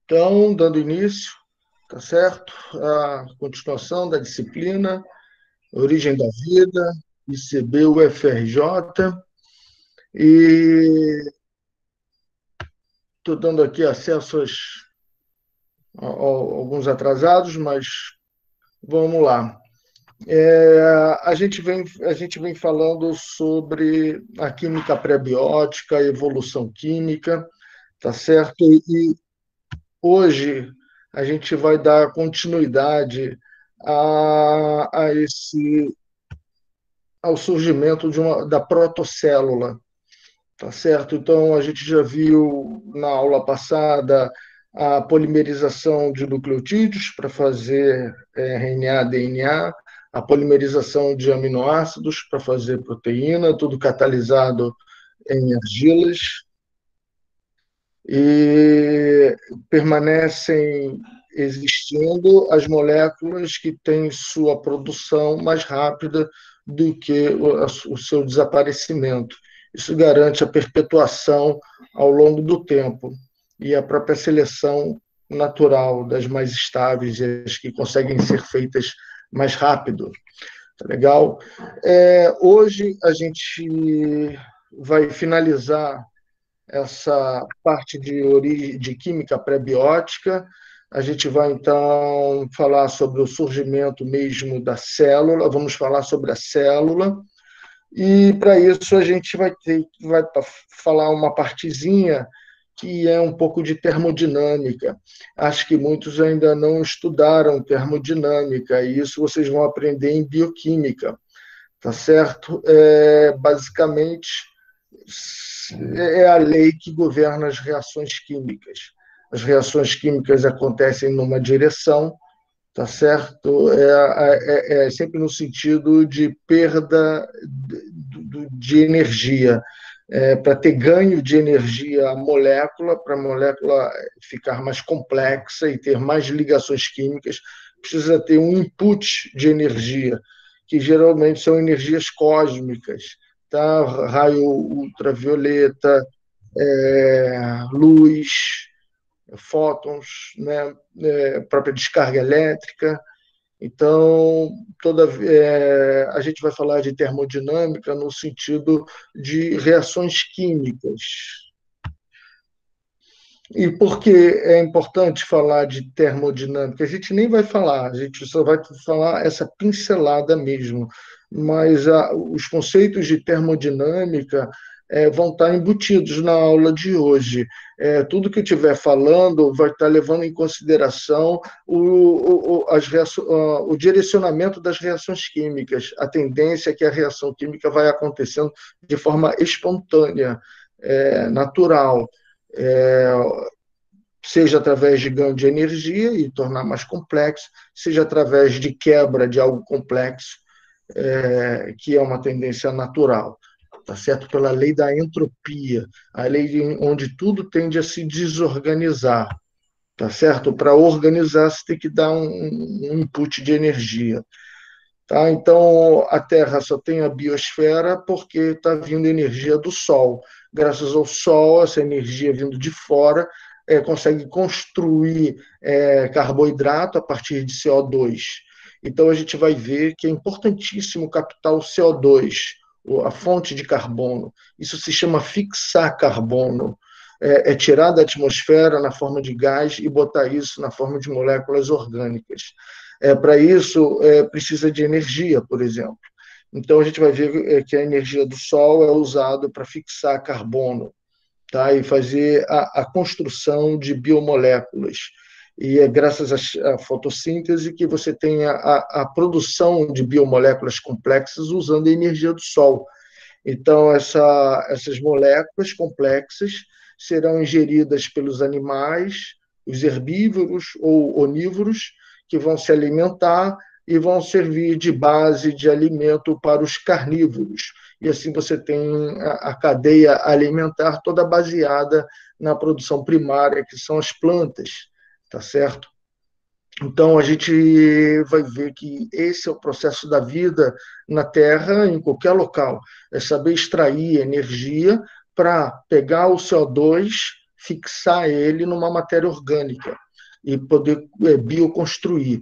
Então, dando início, tá certo? A continuação da disciplina Origem da Vida, ICB-UFRJ, e estou dando aqui acesso alguns atrasados, mas vamos lá. A gente vem falando sobre a química pré-biótica, a evolução química, tá certo? E hoje a gente vai dar continuidade a ao surgimento da protocélula, tá certo? Então, a gente já viu na aula passada a polimerização de nucleotídeos para fazer RNA, DNA, a polimerização de aminoácidos para fazer proteína, tudo catalisado em argilas, e permanecem existindo as moléculas que têm sua produção mais rápida do que o seu desaparecimento. Isso garante a perpetuação ao longo do tempo e a própria seleção natural das mais estáveis e as que conseguem ser feitas mais rápido. Tá legal? Hoje a gente vai finalizar essa parte de química pré-biótica. A gente vai, então, falar sobre o surgimento mesmo da célula, vamos falar sobre a célula, e para isso a gente vai falar uma partezinha que é um pouco de termodinâmica. Acho que muitos ainda não estudaram termodinâmica, e isso vocês vão aprender em bioquímica, tá certo? Basicamente, é a lei que governa as reações químicas. As reações químicas acontecem numa direção, tá certo? É sempre no sentido de perda de energia. Para ter ganho de energia para a molécula ficar mais complexa e ter mais ligações químicas, precisa ter um input de energia, que geralmente são energias cósmicas, tá? Raio ultravioleta, luz, fótons, né? Própria descarga elétrica. Então, a gente vai falar de termodinâmica no sentido de reações químicas. E por que é importante falar de termodinâmica? A gente nem vai falar, a gente só vai falar essa pincelada mesmo, mas os conceitos de termodinâmica vão estar embutidos na aula de hoje. Tudo que eu estiver falando vai estar levando em consideração o direcionamento das reações químicas. A tendência é que a reação química vai acontecendo de forma espontânea, natural, é, seja através de ganho de energia e tornar mais complexo, seja através de quebra de algo complexo, que é uma tendência natural, tá certo? Pela lei da entropia, a lei onde tudo tende a se desorganizar, tá certo? Para organizar, você tem que dar um input de energia. Tá? Então, a Terra só tem a biosfera porque está vindo energia do Sol. Graças ao Sol, essa energia vindo de fora consegue construir carboidrato a partir de CO2. Então, a gente vai ver que é importantíssimo captar o CO2, a fonte de carbono. Isso se chama fixar carbono. Tirar da atmosfera na forma de gás e botar isso na forma de moléculas orgânicas. Para isso, precisa de energia, por exemplo. Então, a gente vai ver que a energia do Sol é usada para fixar carbono, tá? E fazer a construção de biomoléculas. E é graças à fotossíntese que você tem a produção de biomoléculas complexas usando a energia do Sol. Então, essas moléculas complexas serão ingeridas pelos animais, os herbívoros ou onívoros, que vão se alimentar e vão servir de base de alimento para os carnívoros. E assim você tem a cadeia alimentar toda baseada na produção primária, que são as plantas, tá certo? Então, a gente vai ver que esse é o processo da vida na Terra, em qualquer local. É saber extrair energia para pegar o CO2 fixar ele numa matéria orgânica e poder bioconstruir,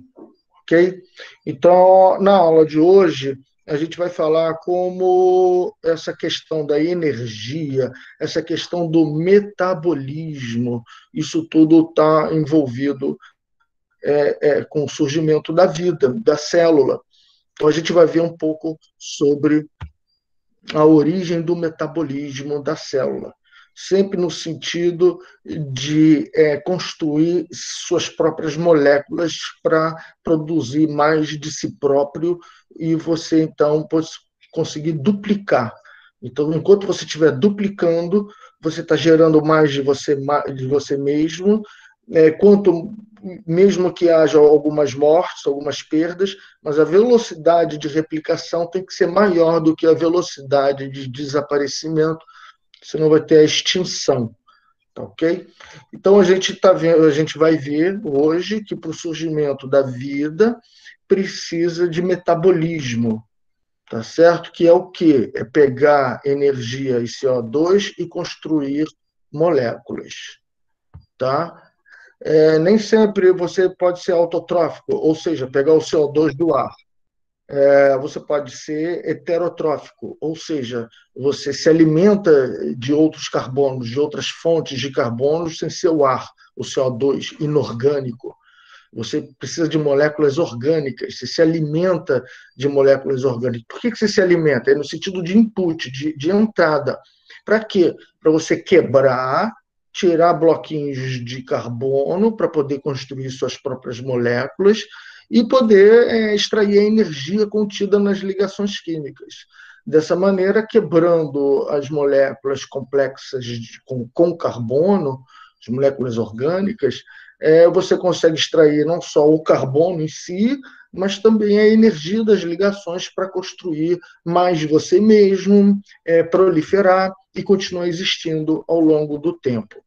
ok? Então, na aula de hoje, a gente vai falar como essa questão da energia, essa questão do metabolismo, isso tudo está envolvido com o surgimento da vida, da célula. Então, a gente vai ver um pouco sobre a origem do metabolismo da célula, sempre no sentido de construir suas próprias moléculas para produzir mais de si próprio e você, então, pode conseguir duplicar. Então, enquanto você estiver duplicando, você está gerando mais de você mesmo, quanto mesmo que haja algumas mortes, algumas perdas, mas a velocidade de replicação tem que ser maior do que a velocidade de desaparecimento, senão vai ter a extinção, tá ok? Então a gente vai ver hoje que para o surgimento da vida precisa de metabolismo, tá certo? Que é o quê? É pegar energia e CO2 e construir moléculas, tá? Nem sempre você pode ser autotrófico, ou seja, pegar o CO2 do ar. Você pode ser heterotrófico, ou seja, você se alimenta de outros carbonos, de outras fontes de carbonos sem ser o ar, o CO2 inorgânico. Você precisa de moléculas orgânicas, você se alimenta de moléculas orgânicas. Por que você se alimenta? É no sentido de input, de entrada. Para quê? Para você quebrar, tirar bloquinhos de carbono para poder construir suas próprias moléculas e poder extrair a energia contida nas ligações químicas. Dessa maneira, quebrando as moléculas complexas com carbono, as moléculas orgânicas, você consegue extrair não só o carbono em si, mas também a energia das ligações para construir mais de você mesmo, proliferar e continuar existindo ao longo do tempo.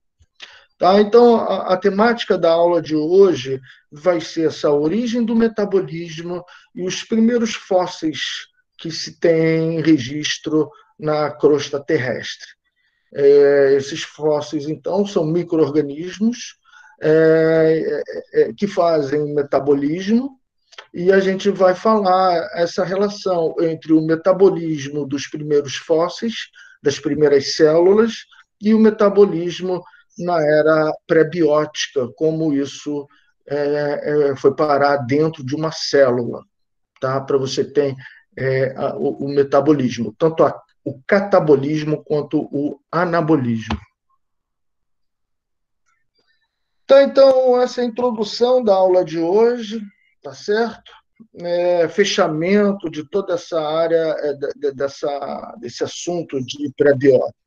Tá? Então, a temática da aula de hoje vai ser essa origem do metabolismo e os primeiros fósseis que se tem registro na crosta terrestre. Esses fósseis, então, são micro-organismos que fazem metabolismo, e a gente vai falar essa relação entre o metabolismo dos primeiros fósseis, das primeiras células, e o metabolismo na era pré-biótica, como isso foi parar dentro de uma célula, tá? Para você ter o metabolismo, tanto o catabolismo quanto o anabolismo. Tá, então, essa é a introdução da aula de hoje, tá certo? Fechamento de toda essa área, desse assunto de pré-biótica.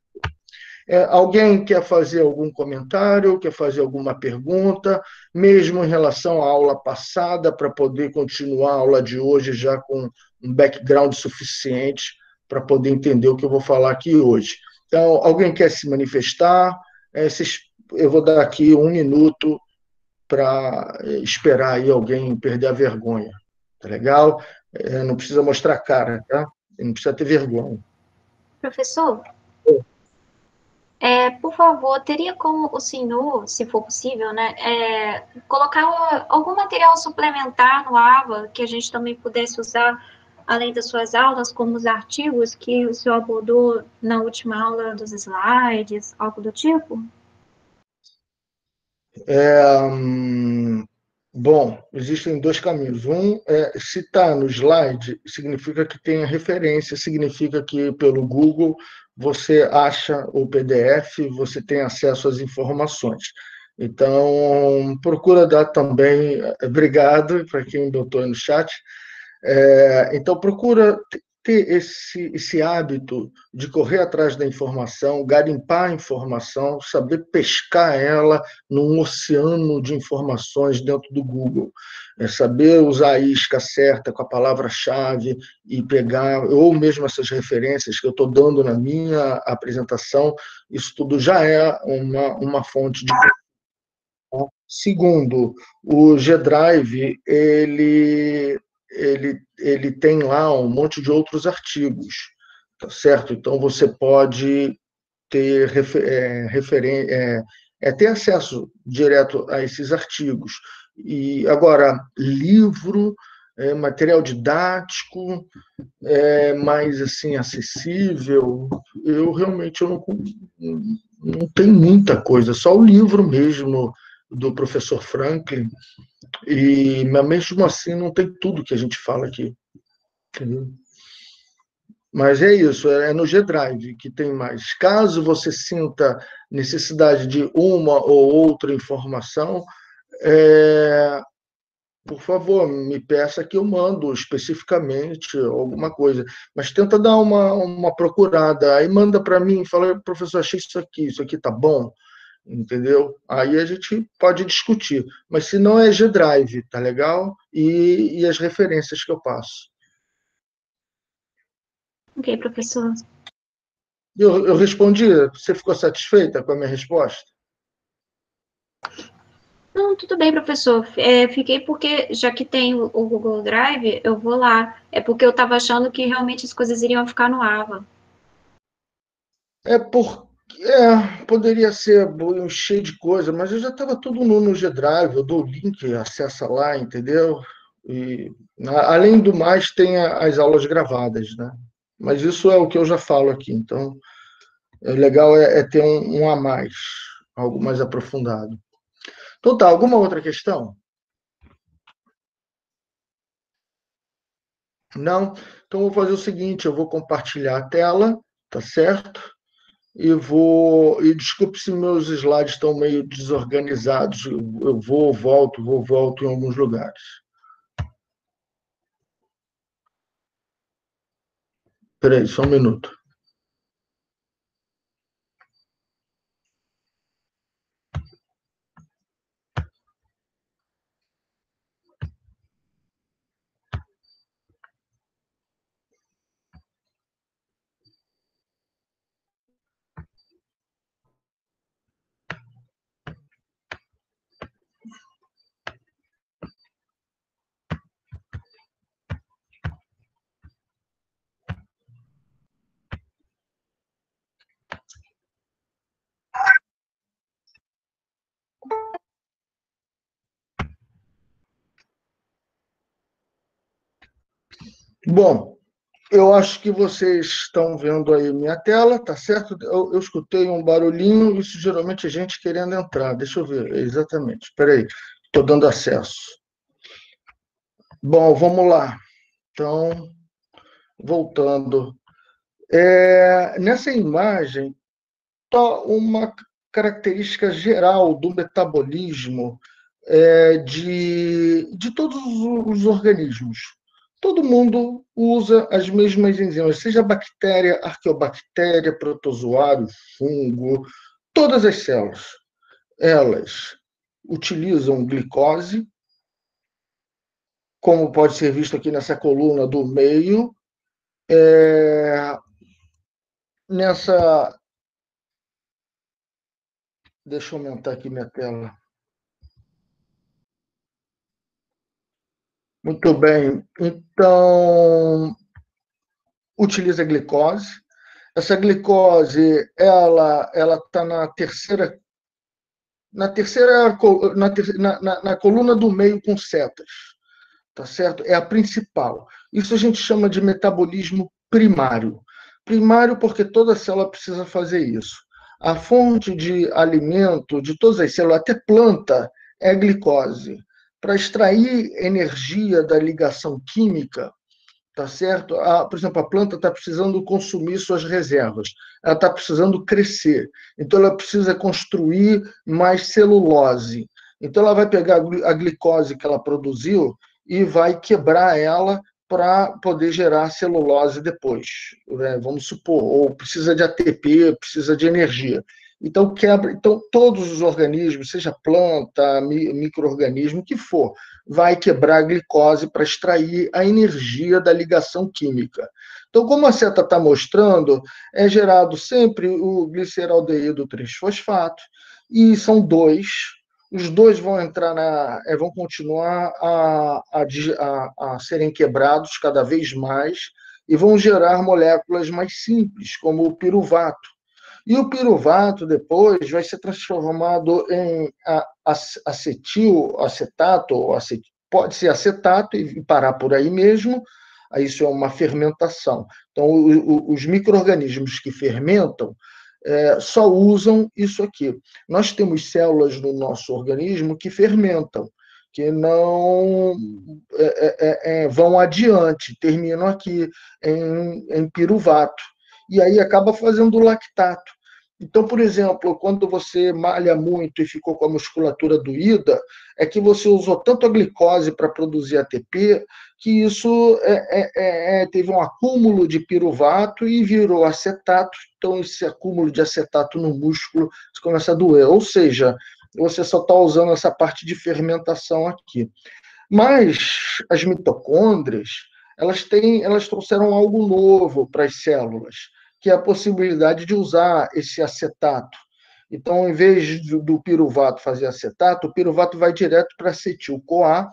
Alguém quer fazer algum comentário, quer fazer alguma pergunta, mesmo em relação à aula passada, para poder continuar a aula de hoje já com um background suficiente para poder entender o que eu vou falar aqui hoje. Então, alguém quer se manifestar? Eu vou dar aqui 1 minuto para esperar aí alguém perder a vergonha. Tá legal? Não precisa mostrar a cara, tá? Não precisa ter vergonha. Professor, por favor, teria como o senhor, se for possível, né, colocar algum material suplementar no AVA que a gente também pudesse usar, além das suas aulas, como os artigos que o senhor abordou na última aula dos slides, algo do tipo? Bom, existem 2 caminhos. Se está no slide, significa que tem a referência, significa que pelo Google você acha o PDF, você tem acesso às informações. Então, procura dar também, obrigado para quem botou aí no chat. Então, procura ter esse hábito de correr atrás da informação, garimpar a informação, saber pescar ela num oceano de informações dentro do Google. Saber usar a isca certa com a palavra-chave e pegar, ou mesmo essas referências que eu estou dando na minha apresentação, isso tudo já é uma fonte de. Segundo, o G-Drive, ele tem lá um monte de outros artigos, tá certo? Então, você pode ter é ter acesso direto a esses artigos. E agora, livro, material didático, mais assim acessível, eu não tenho muita coisa, só o livro mesmo do professor Franklin, mas mesmo assim não tem tudo que a gente fala aqui. Entendeu? Mas é isso, é no G-Drive que tem mais. Caso você sinta necessidade de uma ou outra informação, é, por favor, me peça que eu mando especificamente alguma coisa. Mas tenta dar uma procurada. Aí manda para mim, fala, professor, achei isso aqui tá bom, entendeu? Aí a gente pode discutir. Mas se não é G-Drive, tá legal? E as referências que eu passo. Ok, professor. Eu respondi, você ficou satisfeita com a minha resposta? Não, tudo bem, professor. Fiquei porque, já que tem o Google Drive, eu vou lá. É porque eu estava achando que realmente as coisas iriam ficar no AVA. Poderia ser cheio de coisa, mas eu já estava tudo no G-Drive, eu dou o link, acessa lá, entendeu? E, além do mais, tem as aulas gravadas, né? Mas isso é o que eu já falo aqui, então o legal é ter um a mais, algo mais aprofundado. Então tá, alguma outra questão? Não? Então eu vou fazer o seguinte, eu vou compartilhar a tela, tá certo? E desculpe se meus slides estão meio desorganizados. Eu vou, volto em alguns lugares. Espera aí, só um minuto. Bom, eu acho que vocês estão vendo aí minha tela, tá certo? Eu escutei um barulhinho, isso geralmente é gente querendo entrar. Deixa eu ver, exatamente. Espera aí, estou dando acesso. Bom, vamos lá. Então, voltando. Nessa imagem, está uma característica geral do metabolismo de todos os organismos. Todo mundo usa as mesmas enzimas, seja bactéria, arqueobactéria, protozoário, fungo, todas as células. Elas utilizam glicose, como pode ser visto aqui nessa coluna do meio. Nessa. Deixa eu aumentar aqui minha tela. Muito bem. Então, utiliza glicose. Essa glicose, ela está na coluna do meio com setas, tá certo? É a principal. Isso a gente chama de metabolismo primário. Primário porque toda célula precisa fazer isso. A fonte de alimento de todas as células, até planta, é a glicose. Para extrair energia da ligação química, tá certo? Por exemplo, a planta está precisando consumir suas reservas, ela está precisando crescer, então ela precisa construir mais celulose. Então ela vai pegar a glicose que ela produziu e vai quebrar ela para poder gerar celulose depois, né? Vamos supor, ou precisa de ATP, precisa de energia. Então quebra, então todos os organismos, seja planta, micro-organismo, o que for, vai quebrar a glicose para extrair a energia da ligação química. Então, como a seta está mostrando, é gerado sempre o gliceraldeído 3-fosfato, e são dois. Os dois vão entrar vão continuar a serem quebrados cada vez mais e vão gerar moléculas mais simples, como o piruvato. E o piruvato, depois, vai ser transformado em acetil, acetato, ou pode ser acetato e parar por aí mesmo, aí isso é uma fermentação. Então, os micro-organismos que fermentam só usam isso aqui. Nós temos células no nosso organismo que fermentam, que não vão adiante, terminam aqui em piruvato. E aí acaba fazendo lactato. Então, por exemplo, quando você malha muito e ficou com a musculatura doída, é que você usou tanto a glicose para produzir ATP que isso teve um acúmulo de piruvato e virou acetato. Então, esse acúmulo de acetato no músculo começa a doer. Ou seja, você só está usando essa parte de fermentação aqui. Mas as mitocôndrias, elas trouxeram algo novo para as células, que é a possibilidade de usar esse acetato. Então, em vez do piruvato fazer acetato, o piruvato vai direto para acetil-CoA,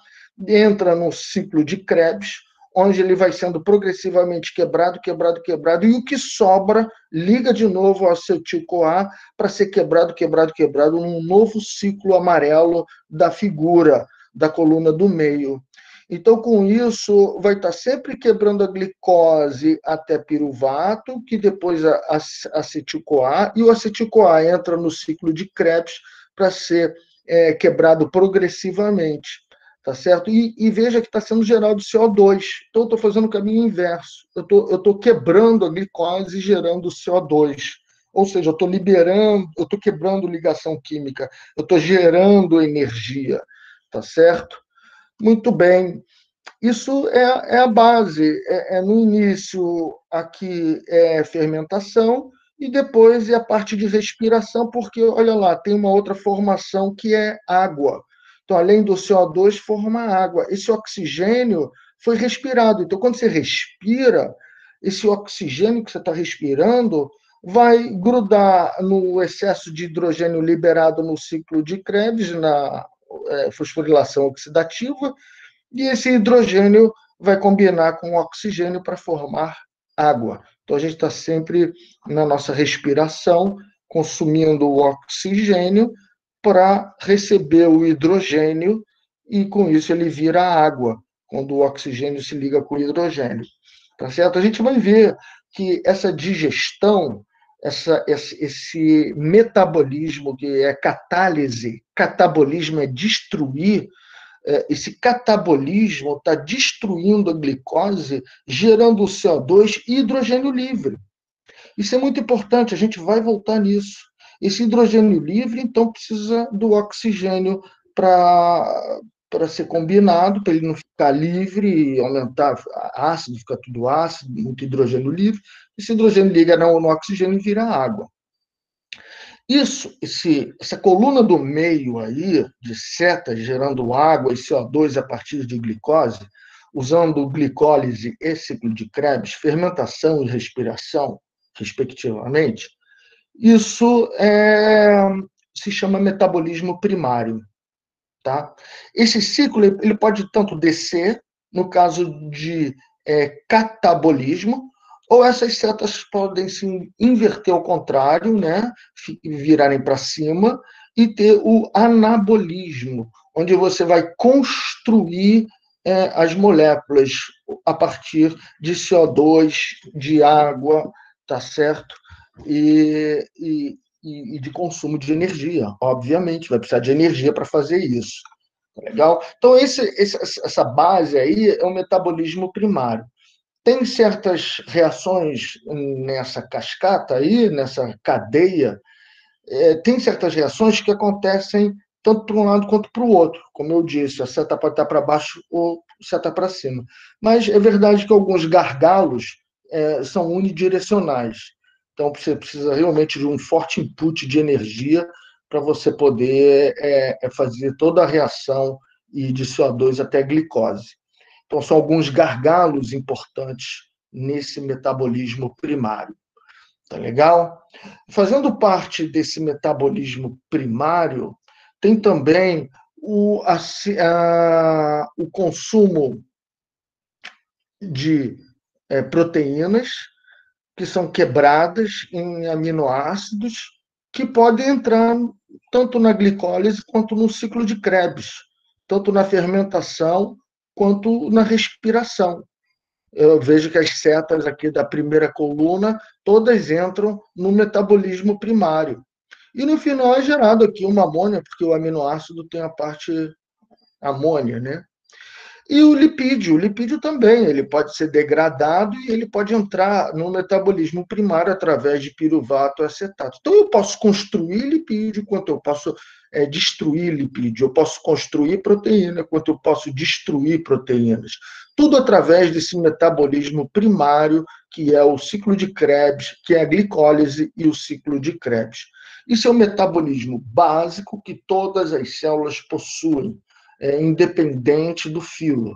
entra no ciclo de Krebs, onde ele vai sendo progressivamente quebrado, quebrado, quebrado, e o que sobra liga de novo ao acetil-CoA para ser quebrado, quebrado, quebrado, num novo ciclo amarelo da figura, da coluna do meio. Então, com isso, vai estar sempre quebrando a glicose até piruvato, que depois acetil-CoA, e o acetil-CoA entra no ciclo de Krebs para ser quebrado progressivamente, tá certo? E veja que está sendo gerado CO2. Então, eu estou fazendo o caminho inverso. Eu estou quebrando a glicose e gerando CO2. Ou seja, eu estou liberando, eu estou quebrando ligação química, eu estou gerando energia, tá certo? Muito bem. Isso é a base. No início, aqui é fermentação, e depois é a parte de respiração, porque, olha lá, tem uma outra formação que é água. Então, além do CO2, forma água. Esse oxigênio foi respirado. Então, quando você respira, esse oxigênio que você está respirando vai grudar no excesso de hidrogênio liberado no ciclo de Krebs, na fosforilação oxidativa, e esse hidrogênio vai combinar com o oxigênio para formar água. Então, a gente está sempre na nossa respiração, consumindo o oxigênio para receber o hidrogênio, e com isso ele vira água, quando o oxigênio se liga com o hidrogênio. Tá certo? A gente vai ver que essa digestão, esse metabolismo, que é catálise, catabolismo é destruir, esse catabolismo está destruindo a glicose, gerando CO2 e hidrogênio livre. Isso é muito importante, a gente vai voltar nisso. Esse hidrogênio livre, então, precisa do oxigênio para ser combinado, para ele não ficar livre e aumentar ácido, ficar tudo ácido, muito hidrogênio livre. Esse hidrogênio liga no oxigênio e vira água. Essa coluna do meio aí, de setas gerando água e CO2 a partir de glicose, usando glicólise e ciclo de Krebs, fermentação e respiração, respectivamente, isso se chama metabolismo primário. Tá? Esse ciclo ele pode tanto descer, no caso de catabolismo, ou essas setas podem se inverter ao contrário, né? Virarem para cima, e ter o anabolismo, onde você vai construir as moléculas a partir de CO2, de água, tá certo? E de consumo de energia, obviamente, vai precisar de energia para fazer isso. Legal? Então, essa base aí é o metabolismo primário. Tem certas reações nessa cascata aí, nessa cadeia, tem certas reações que acontecem tanto para um lado quanto para o outro. Como eu disse, a seta pode estar para baixo ou seta para cima. Mas é verdade que alguns gargalos são unidirecionais. Então, você precisa realmente de um forte input de energia para você poder fazer toda a reação e de CO2 até a glicose. Então, são alguns gargalos importantes nesse metabolismo primário. Tá legal? Fazendo parte desse metabolismo primário, tem também o consumo de proteínas, que são quebradas em aminoácidos que podem entrar tanto na glicólise quanto no ciclo de Krebs, tanto na fermentação quanto na respiração. Eu vejo que as setas aqui da primeira coluna, todas entram no metabolismo primário. E no final é gerado aqui uma amônia, porque o aminoácido tem a parte amônia, né? E o lipídio também, ele pode ser degradado e ele pode entrar no metabolismo primário através de piruvato e acetato. Então, eu posso construir lipídio, quanto eu posso destruir lipídio. Eu posso construir proteína, quanto eu posso destruir proteínas. Tudo através desse metabolismo primário, que é o ciclo de Krebs, que é a glicólise e o ciclo de Krebs. Isso é o metabolismo básico que todas as células possuem, independente do filo.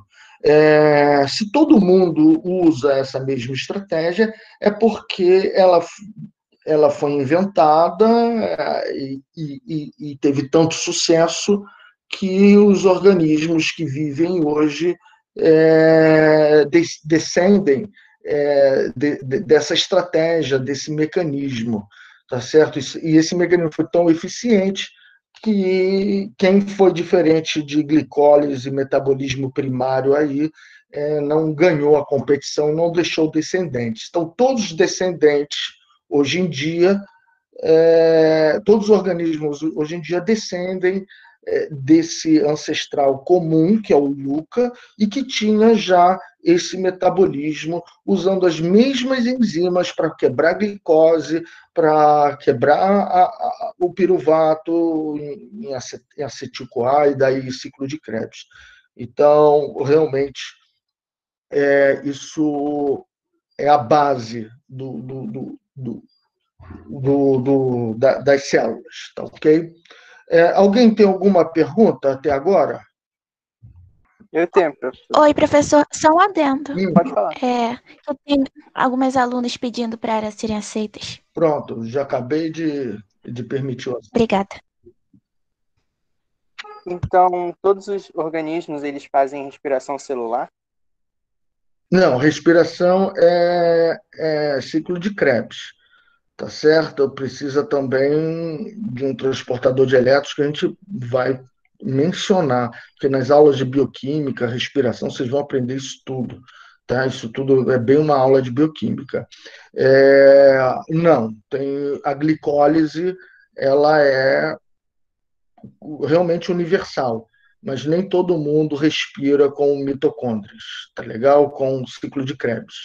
Se todo mundo usa essa mesma estratégia, é porque ela foi inventada e teve tanto sucesso que os organismos que vivem hoje descendem dessa estratégia, desse mecanismo, tá certo? E esse mecanismo foi tão eficiente que quem foi diferente de glicólise e metabolismo primário aí não ganhou a competição, não deixou descendentes. Então, todos os descendentes, hoje em dia, todos os organismos, hoje em dia, descendem desse ancestral comum, que é o Yucca, e que tinha já esse metabolismo, usando as mesmas enzimas para quebrar a glicose, para quebrar o piruvato em acetil-CoA e daí ciclo de Krebs. Então, realmente, isso é a base das células, tá ok? Alguém tem alguma pergunta até agora? Eu tenho, professor. Oi, professor, só um adendo. Pode falar. Eu tenho algumas alunas pedindo para serem aceitas. Pronto, já acabei de permitir o acesso. Obrigada. Então, todos os organismos, eles fazem respiração celular? Não, respiração é ciclo de Krebs, tá certo? Precisa também de um transportador de elétrons que a gente vai mencionar, porque nas aulas de bioquímica, respiração, vocês vão aprender isso tudo, tá? Isso tudo é bem uma aula de bioquímica. Não, tem a glicólise, ela é realmente universal, mas nem todo mundo respira com mitocôndrias, tá legal? Com o ciclo de Krebs.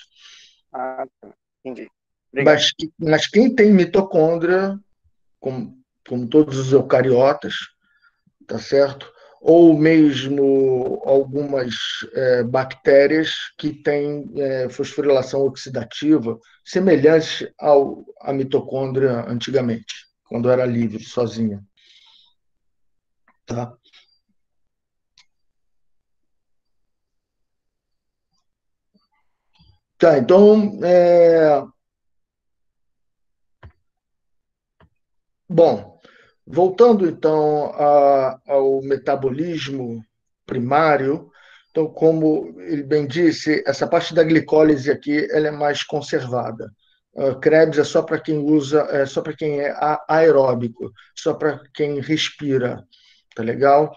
Ah, tá. Entendi. Obrigado. Mas quem tem mitocôndria, como todos os eucariotas, tá certo? Ou mesmo algumas bactérias que têm fosforilação oxidativa, semelhantes à mitocôndria antigamente, quando era livre, sozinha. Tá? Tá, então, bom, voltando então ao metabolismo primário, então, como ele bem disse, essa parte da glicólise aqui ela é mais conservada. Krebs é só para quem usa, é só para quem é aeróbico, só para quem respira, tá legal?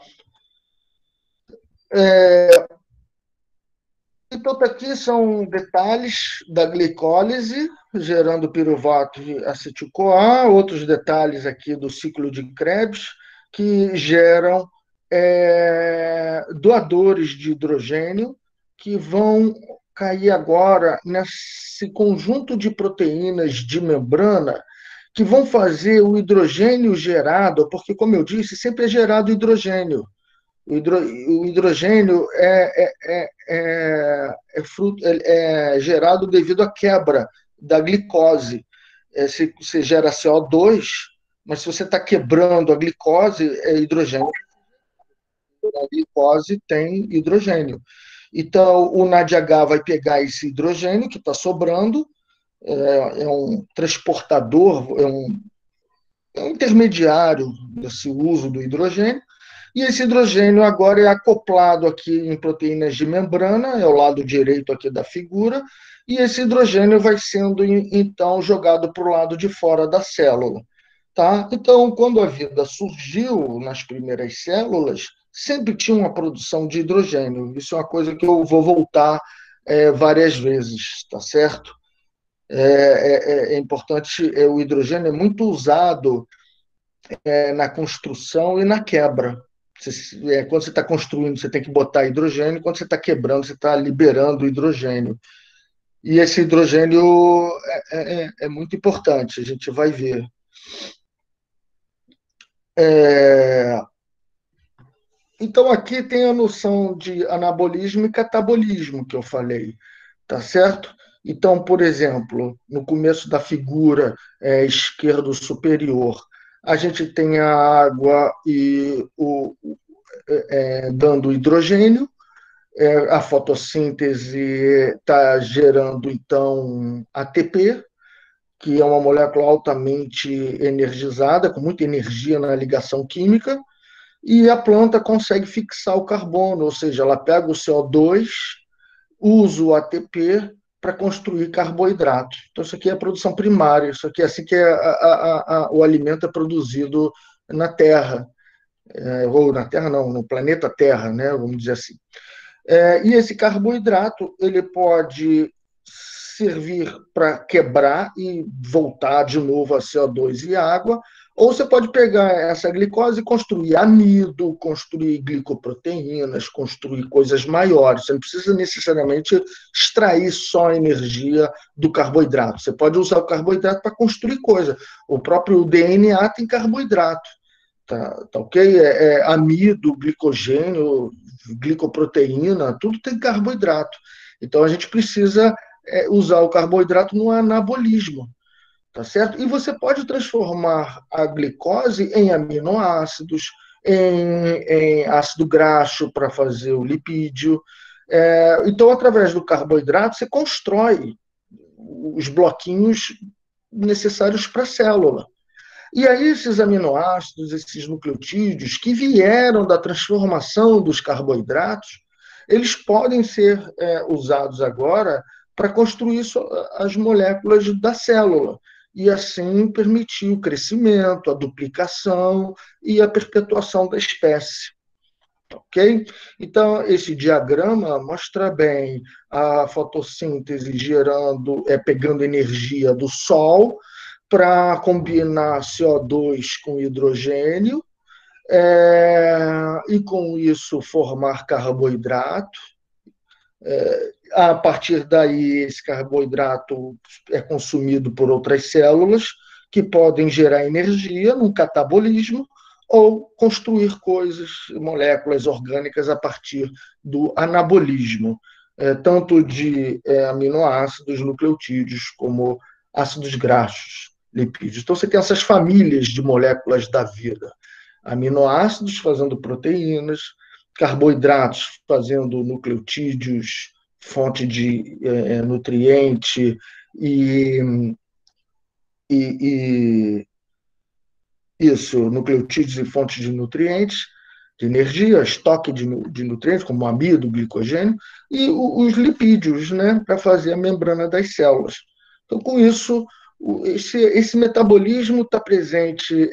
Então, aqui são detalhes da glicólise, gerando piruvato e acetil-CoA, outros detalhes aqui do ciclo de Krebs, que geram doadores de hidrogênio, que vão cair agora nesse conjunto de proteínas de membrana, que vão fazer o hidrogênio gerado, porque, como eu disse, sempre é gerado hidrogênio. O hidrogênio é gerado devido à quebra da glicose. Você gera CO2, mas se você está quebrando a glicose, é hidrogênio. A glicose tem hidrogênio. Então, o NADH vai pegar esse hidrogênio que está sobrando, é um transportador, é um intermediário desse uso do hidrogênio, E esse hidrogênio agora é acoplado aqui em proteínas de membrana, é o lado direito aqui da figura, e esse hidrogênio vai sendo, então, jogado para o lado de fora da célula. Tá? Então, quando a vida surgiu nas primeiras células, sempre tinha uma produção de hidrogênio. Isso é uma coisa que eu vou voltar várias vezes, tá certo? É importante, o hidrogênio é muito usado na construção e na quebra. Quando você está construindo, você tem que botar hidrogênio, quando você está quebrando, você está liberando hidrogênio. E esse hidrogênio é muito importante, a gente vai ver. Então, aqui tem a noção de anabolismo e catabolismo que eu falei, tá certo? Então, por exemplo, no começo da figura esquerdo superior, a gente tem a água e dando hidrogênio, a fotossíntese está gerando, então, ATP, que é uma molécula altamente energizada, com muita energia na ligação química, e a planta consegue fixar o carbono, ou seja, ela pega o CO2, usa o ATP para construir carboidrato. Então, isso aqui é a produção primária, isso aqui é assim que o alimento é produzido na Terra, ou na Terra não, no planeta Terra, né, vamos dizer assim. E esse carboidrato ele pode servir para quebrar e voltar de novo a CO2 e água, ou você pode pegar essa glicose e construir amido, construir glicoproteínas, construir coisas maiores. Você não precisa necessariamente extrair só a energia do carboidrato. Você pode usar o carboidrato para construir coisa. O próprio DNA tem carboidrato. Tá ok? Amido, glicogênio, glicoproteína, tudo tem carboidrato. Então a gente precisa usar o carboidrato no anabolismo, tá certo? E você pode transformar a glicose em aminoácidos, em ácido graxo para fazer o lipídio. Então, através do carboidrato, você constrói os bloquinhos necessários para a célula. E aí, esses aminoácidos, esses nucleotídeos, que vieram da transformação dos carboidratos, eles podem ser usados agora para construir as moléculas da célula, e assim permitir o crescimento, a duplicação e a perpetuação da espécie. Ok? Então, esse diagrama mostra bem a fotossíntese pegando energia do Sol, para combinar CO2 com hidrogênio, e com isso formar carboidrato. A partir daí, esse carboidrato é consumido por outras células, que podem gerar energia num catabolismo, ou construir coisas, moléculas orgânicas, a partir do anabolismo, tanto de aminoácidos, nucleotídeos, como ácidos graxos, lipídios. Então, você tem essas famílias de moléculas da vida. Aminoácidos fazendo proteínas, carboidratos fazendo nucleotídeos, fonte de nutriente, nucleotídeos e fontes de nutrientes, de energia, estoque de nutrientes, como amido, glicogênio, e os lipídios, né, para fazer a membrana das células. Então, com isso, esse metabolismo está presente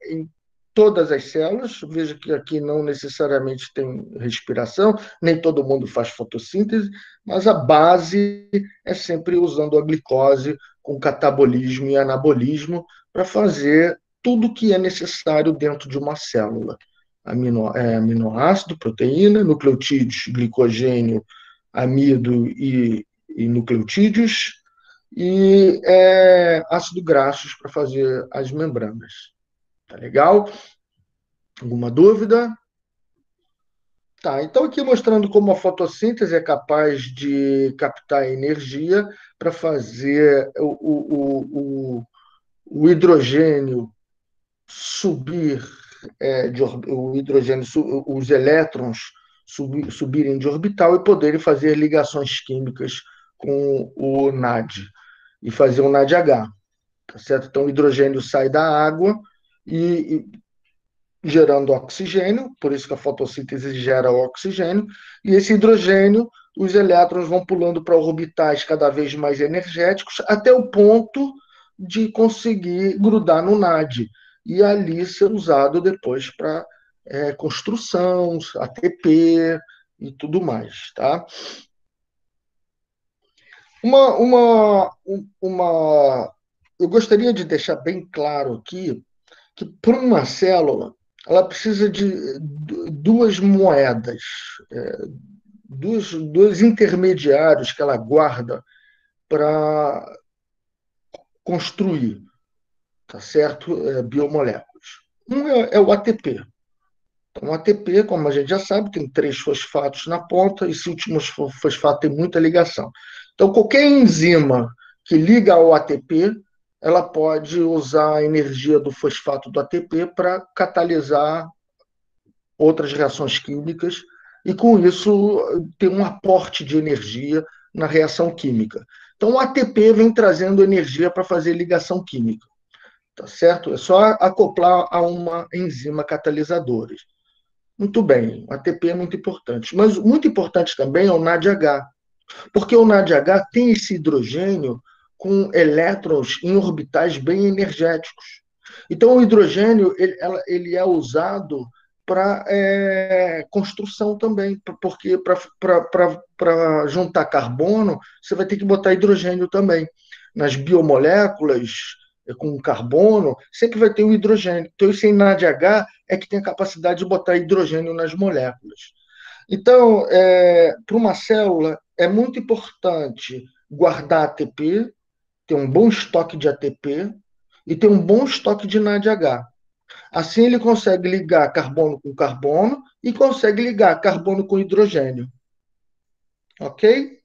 em todas as células. Veja que aqui não necessariamente tem respiração, nem todo mundo faz fotossíntese, mas a base é sempre usando a glicose com catabolismo e anabolismo para fazer tudo que é necessário dentro de uma célula. Aminoácido, proteína, nucleotídeos, glicogênio, amido e nucleotídeos, e ácido graxos para fazer as membranas. Tá legal? Alguma dúvida? Tá, então aqui mostrando como a fotossíntese é capaz de captar energia para fazer o hidrogênio subir, os elétrons subirem de orbital e poderem fazer ligações químicas com o NAD e fazer um NADH, tá certo? Então o hidrogênio sai da água e gerando oxigênio, por isso que a fotossíntese gera oxigênio, e esse hidrogênio, os elétrons vão pulando para orbitais cada vez mais energéticos, até o ponto de conseguir grudar no NAD, e ali ser usado depois para construção, ATP e tudo mais, tá? Eu gostaria de deixar bem claro aqui que para uma célula ela precisa de duas moedas, dois intermediários que ela guarda para construir, tá certo? Biomoléculas. Um é o ATP. Então, o ATP, como a gente já sabe, tem 3 fosfatos na ponta, e esse último fosfato tem muita ligação. Então, qualquer enzima que liga ao ATP, ela pode usar a energia do fosfato do ATP para catalisar outras reações químicas, e com isso ter um aporte de energia na reação química. Então, o ATP vem trazendo energia para fazer ligação química, tá certo? É só acoplar a uma enzima catalisadora. Muito bem, o ATP é muito importante. Mas muito importante também é o NADH, porque o NADH tem esse hidrogênio com elétrons em orbitais bem energéticos. Então, o hidrogênio ele é usado para construção também, porque para juntar carbono, você vai ter que botar hidrogênio também. Nas biomoléculas, com carbono, sempre vai ter o hidrogênio. Então, esse NADH é que tem a capacidade de botar hidrogênio nas moléculas. Então, para uma célula, é muito importante guardar ATP, ter um bom estoque de ATP e ter um bom estoque de NADH. Assim, ele consegue ligar carbono com carbono e consegue ligar carbono com hidrogênio. Ok?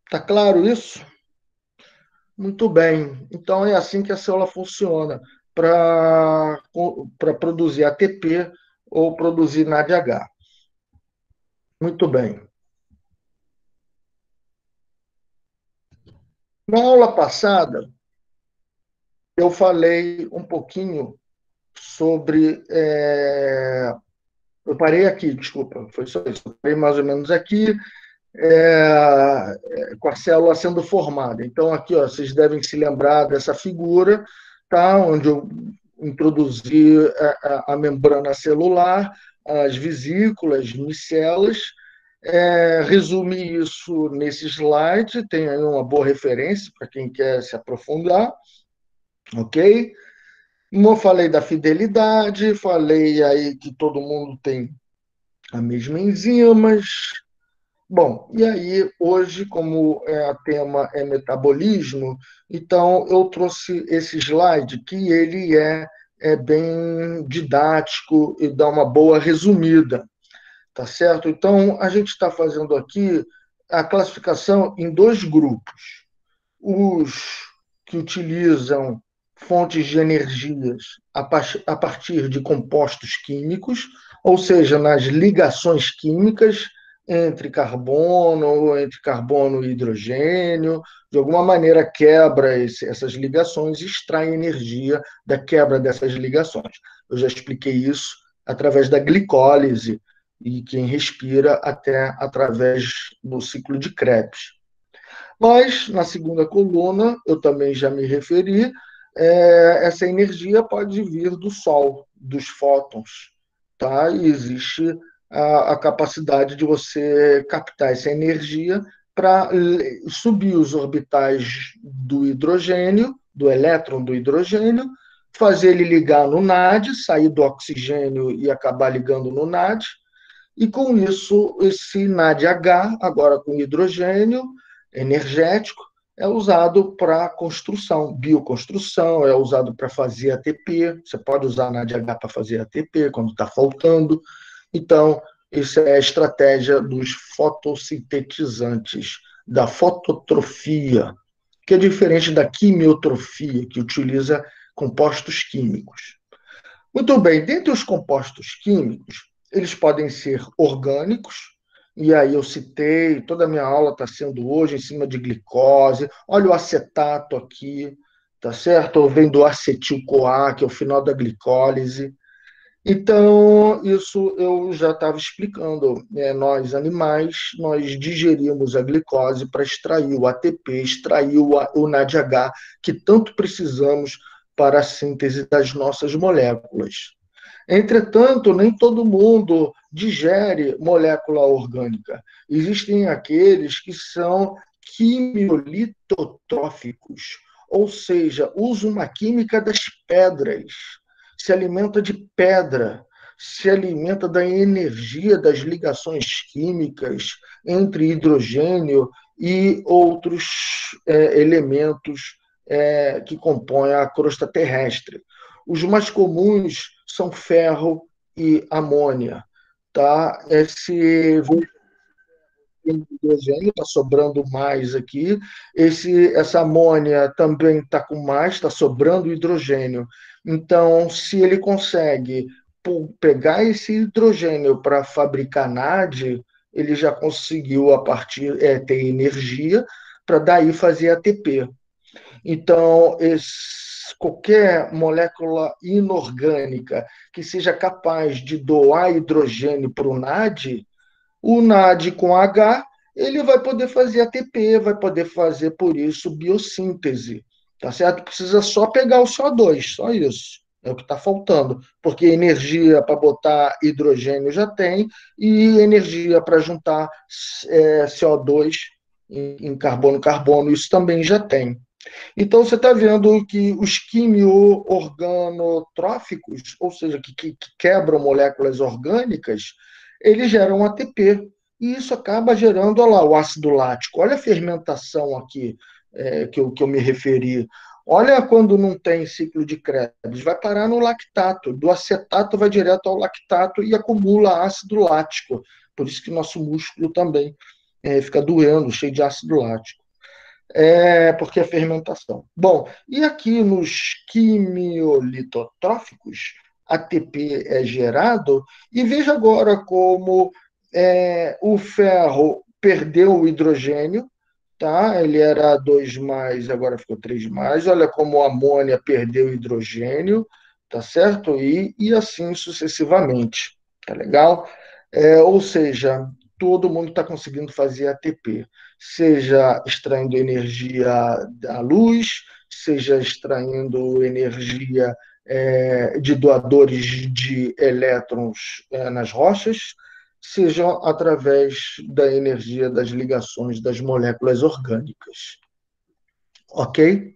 Tá claro isso? Muito bem. Então, é assim que a célula funciona para produzir ATP ou produzir NADH. Muito bem. Na aula passada, eu falei um pouquinho sobre. Eu parei aqui, desculpa, foi só isso. Eu parei mais ou menos aqui, com a célula sendo formada. Então, aqui, ó, vocês devem se lembrar dessa figura, tá? Onde eu introduzi a membrana celular, as vesículas, micelas. Resumi isso nesse slide, tem aí uma boa referência para quem quer se aprofundar, ok? Não falei da fidelidade, falei aí que todo mundo tem a mesma enzimas. Bom, e aí hoje, como o tema é metabolismo, então eu trouxe esse slide que ele é bem didático e dá uma boa resumida, tá certo? Então, a gente está fazendo aqui a classificação em 2 grupos. Os que utilizam fontes de energias a partir de compostos químicos, ou seja, nas ligações químicas entre carbono e hidrogênio, de alguma maneira quebra essas ligações e extrai energia da quebra dessas ligações. Eu já expliquei isso através da glicólise, e quem respira até através do ciclo de Krebs. Mas, na segunda coluna, eu também já me referi, essa energia pode vir do Sol, dos fótons, tá? E existe a capacidade de você captar essa energia para subir os orbitais do hidrogênio, do elétron do hidrogênio, fazer ele ligar no NAD, sair do oxigênio e acabar ligando no NAD, e com isso, esse NADH, agora com hidrogênio energético, é usado para construção, bioconstrução, é usado para fazer ATP. Você pode usar NADH para fazer ATP quando está faltando. Então, isso é a estratégia dos fotossintetizantes, da fototrofia, que é diferente da quimiotrofia, que utiliza compostos químicos. Muito bem, dentre os compostos químicos, eles podem ser orgânicos, e aí eu citei, toda a minha aula está sendo hoje em cima de glicose. Olha o acetato aqui, tá certo? Ou vem do acetil-CoA, que é o final da glicólise. Então, isso eu já estava explicando, né? Nós, animais, nós digerimos a glicose para extrair o ATP, extrair o NADH, que tanto precisamos para a síntese das nossas moléculas. Entretanto, nem todo mundo digere molécula orgânica. Existem aqueles que são quimiolitotróficos, ou seja, usam uma química das pedras, se alimenta de pedra, se alimenta da energia das ligações químicas entre hidrogênio e outros elementos que compõem a crosta terrestre. Os mais comuns são ferro e amônia. Tá? Esse hidrogênio está sobrando mais aqui. Essa amônia também está com mais, está sobrando hidrogênio. Então, se ele consegue pegar esse hidrogênio para fabricar NAD, ele já conseguiu a partir ter energia para daí fazer ATP. Então, qualquer molécula inorgânica que seja capaz de doar hidrogênio para o NAD com H, ele vai poder fazer ATP, vai poder fazer, por isso, biossíntese. Tá certo? Precisa só pegar o CO2, só isso. É o que está faltando. Porque energia para botar hidrogênio já tem, e energia para juntar CO2 em carbono-carbono, isso também já tem. Então, você está vendo que os quimio-organotróficos, ou seja, que quebram moléculas orgânicas, eles geram ATP. E isso acaba gerando, olha lá, o ácido lático. Olha a fermentação aqui que eu me referi. Olha quando não tem ciclo de Krebs, vai parar no lactato. Do acetato vai direto ao lactato e acumula ácido lático. Por isso que nosso músculo também fica doendo, cheio de ácido lático. Porque é fermentação. Bom, e aqui nos quimiolitotróficos, ATP é gerado, e veja agora como o ferro perdeu o hidrogênio, tá? Ele era 2+, agora ficou 3+. Olha como a amônia perdeu o hidrogênio, tá certo? E assim sucessivamente, tá legal? Ou seja, todo mundo está conseguindo fazer ATP, seja extraindo energia da luz, seja extraindo energia de doadores de elétrons nas rochas, seja através da energia das ligações das moléculas orgânicas. Ok?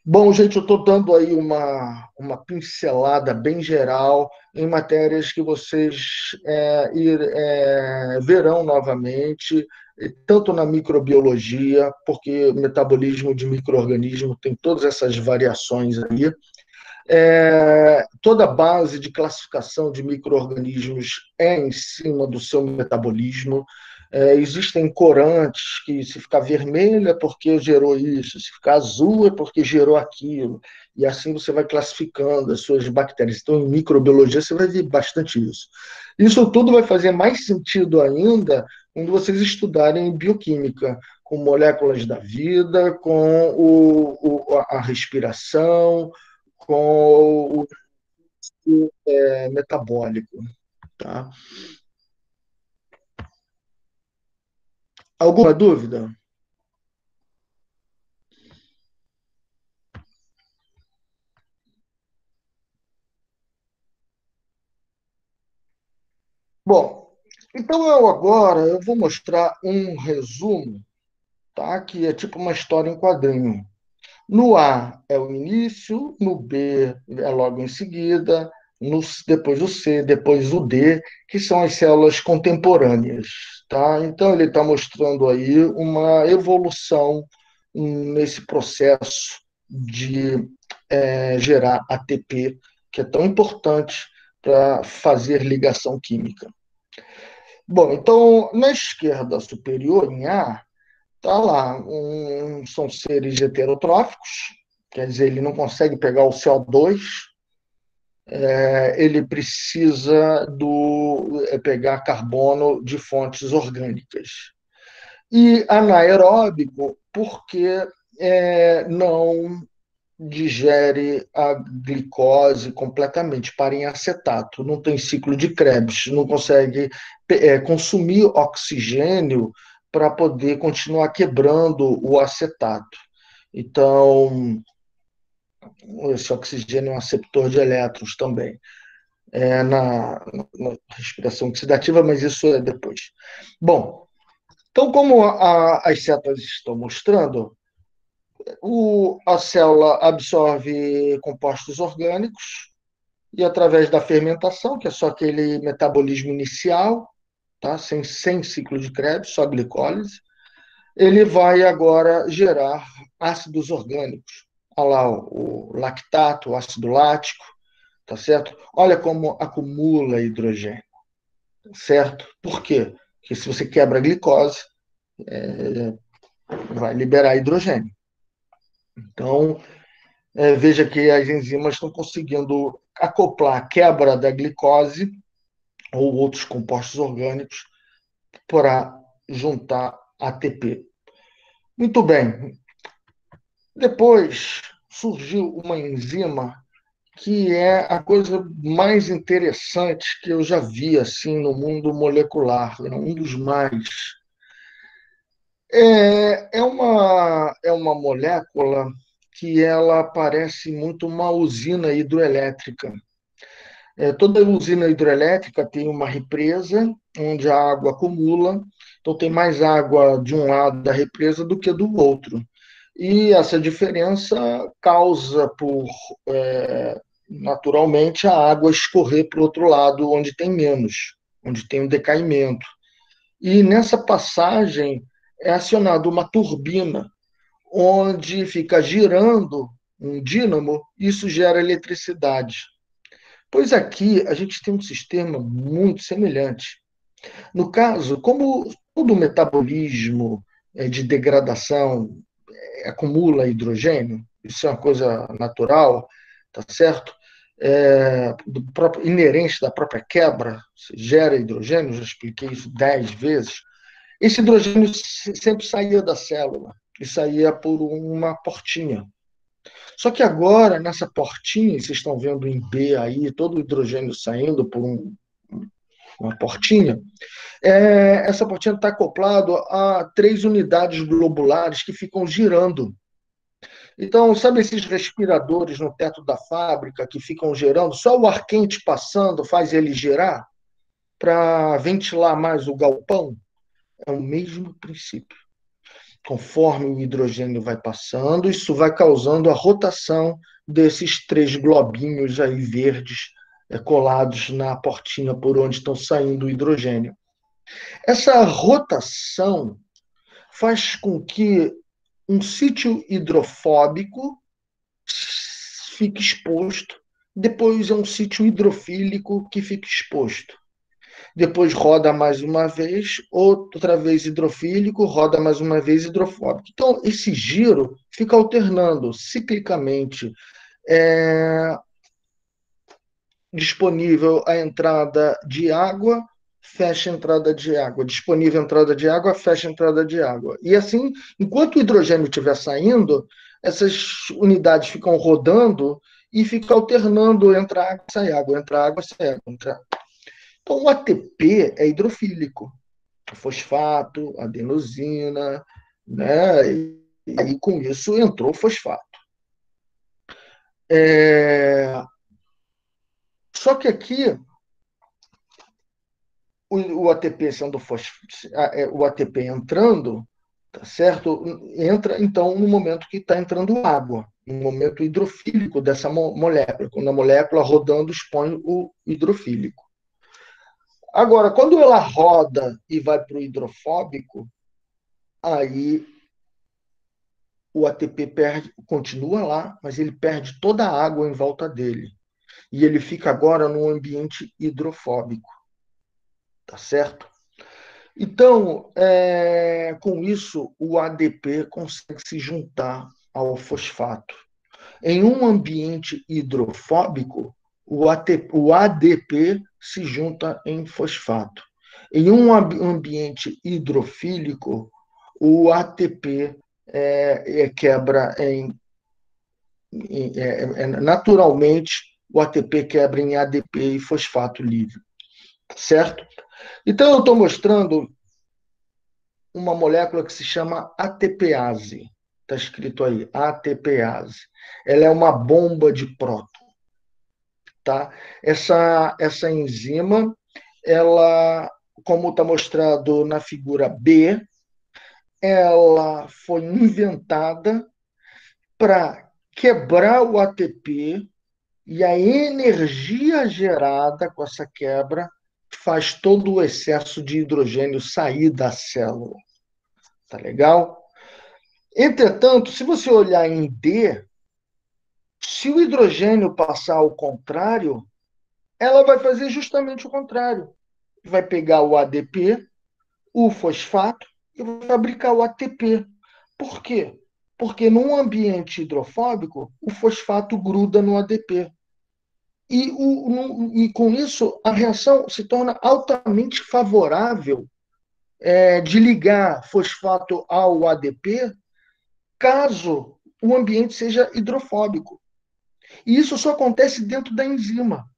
Bom, gente, eu estou dando aí uma pincelada bem geral em matérias que vocês verão novamente, tanto na microbiologia, porque metabolismo de micro-organismo tem todas essas variações aí. Toda a base de classificação de micro-organismos é em cima do seu metabolismo. Existem corantes que, se ficar vermelho, é porque gerou isso, se ficar azul, é porque gerou aquilo. E assim você vai classificando as suas bactérias. Então, em microbiologia, você vai ver bastante isso. Isso tudo vai fazer mais sentido ainda quando vocês estudarem bioquímica, com moléculas da vida, com a respiração, com o metabólico. Tá? Alguma dúvida? Bom, então eu vou mostrar um resumo, tá? Que é tipo uma história em quadrinho. No A é o início, no B é logo em seguida, depois o C, depois o D, que são as células contemporâneas. Tá? Então, ele está mostrando aí uma evolução nesse processo de gerar ATP, que é tão importante para fazer ligação química. Bom, então, na esquerda superior, em A, tá lá, são seres heterotróficos, quer dizer, ele não consegue pegar o CO2, ele precisa pegar carbono de fontes orgânicas. E anaeróbico, porque não digere a glicose completamente, para em acetato, não tem ciclo de Krebs, não consegue consumir oxigênio para poder continuar quebrando o acetato. Então, esse oxigênio é um aceptor de elétrons também, na respiração oxidativa, mas isso é depois. Bom, então, como as setas estão mostrando, a célula absorve compostos orgânicos e, através da fermentação, que é só aquele metabolismo inicial, tá? Sem ciclo de Krebs, só glicólise, ele vai agora gerar ácidos orgânicos. Olha lá o lactato, o ácido lático, tá certo? Olha como acumula hidrogênio, certo? Por quê? Porque se você quebra a glicose, vai liberar hidrogênio. Então, veja que as enzimas estão conseguindo acoplar a quebra da glicose ou outros compostos orgânicos para juntar ATP. Muito bem. Depois surgiu uma enzima que é a coisa mais interessante que eu já vi assim no mundo molecular, um dos mais. É uma molécula que ela parece muito uma usina hidroelétrica. Toda usina hidrelétrica tem uma represa onde a água acumula, então tem mais água de um lado da represa do que do outro. E essa diferença causa, naturalmente, a água escorrer para o outro lado, onde tem menos, onde tem um decaimento. E nessa passagem é acionada uma turbina, onde fica girando um dínamo, e isso gera eletricidade. Pois aqui a gente tem um sistema muito semelhante. No caso, como todo metabolismo de degradação acumula hidrogênio, isso é uma coisa natural, tá certo? Inerente da própria quebra, gera hidrogênio, já expliquei isso 10 vezes. Esse hidrogênio sempre saía da célula e saía por uma portinha. Só que agora, nessa portinha, vocês estão vendo em B aí, todo o hidrogênio saindo por uma portinha, essa portinha está acoplada a 3 unidades globulares que ficam girando. Então, sabe esses respiradores no teto da fábrica que ficam girando? Só o ar quente passando faz ele girar para ventilar mais o galpão? É o mesmo princípio. Conforme o hidrogênio vai passando, isso vai causando a rotação desses 3 globinhos aí verdes colados na portinha por onde estão saindo o hidrogênio. Essa rotação faz com que um sítio hidrofóbico fique exposto, depois é um sítio hidrofílico que fica exposto. Depois roda mais uma vez, outra vez hidrofílico, roda mais uma vez hidrofóbico. Então, esse giro fica alternando ciclicamente. Disponível a entrada de água, fecha a entrada de água. Disponível a entrada de água, fecha a entrada de água. E assim, enquanto o hidrogênio estiver saindo, essas unidades ficam rodando e fica alternando entre água e sai água, entra água, sai água. Então, o ATP é hidrofílico. Fosfato, adenosina, né? E com isso entrou o fosfato. Só que aqui, o ATP sendo o ATP entrando, tá certo? Entra, então, no momento que está entrando água, no momento hidrofílico dessa molécula. Quando a molécula rodando expõe o hidrofílico. Agora, quando ela roda e vai para o hidrofóbico, aí o ATP continua lá, mas ele perde toda a água em volta dele. E ele fica agora num ambiente hidrofóbico. Tá certo? Então, com isso, o ADP consegue se juntar ao fosfato. Em um ambiente hidrofóbico, o ADP se junta em fosfato. Em um ambiente hidrofílico, o ATP quebra em naturalmente, o ATP quebra em ADP e fosfato livre, certo? Então, eu estou mostrando uma molécula que se chama ATPase. Está escrito aí, ATPase. Ela é uma bomba de próton. Tá? Essa enzima, ela, como está mostrado na figura B, ela foi inventada para quebrar o ATP e a energia gerada com essa quebra faz todo o excesso de hidrogênio sair da célula. Tá legal? Entretanto, se você olhar em D, se o hidrogênio passar ao contrário, ela vai fazer justamente o contrário. Vai pegar o ADP, o fosfato, e vai fabricar o ATP. Por quê? Porque num ambiente hidrofóbico, o fosfato gruda no ADP. E com isso, a reação se torna altamente favorável de ligar fosfato ao ADP, caso o ambiente seja hidrofóbico. E isso só acontece dentro da enzima.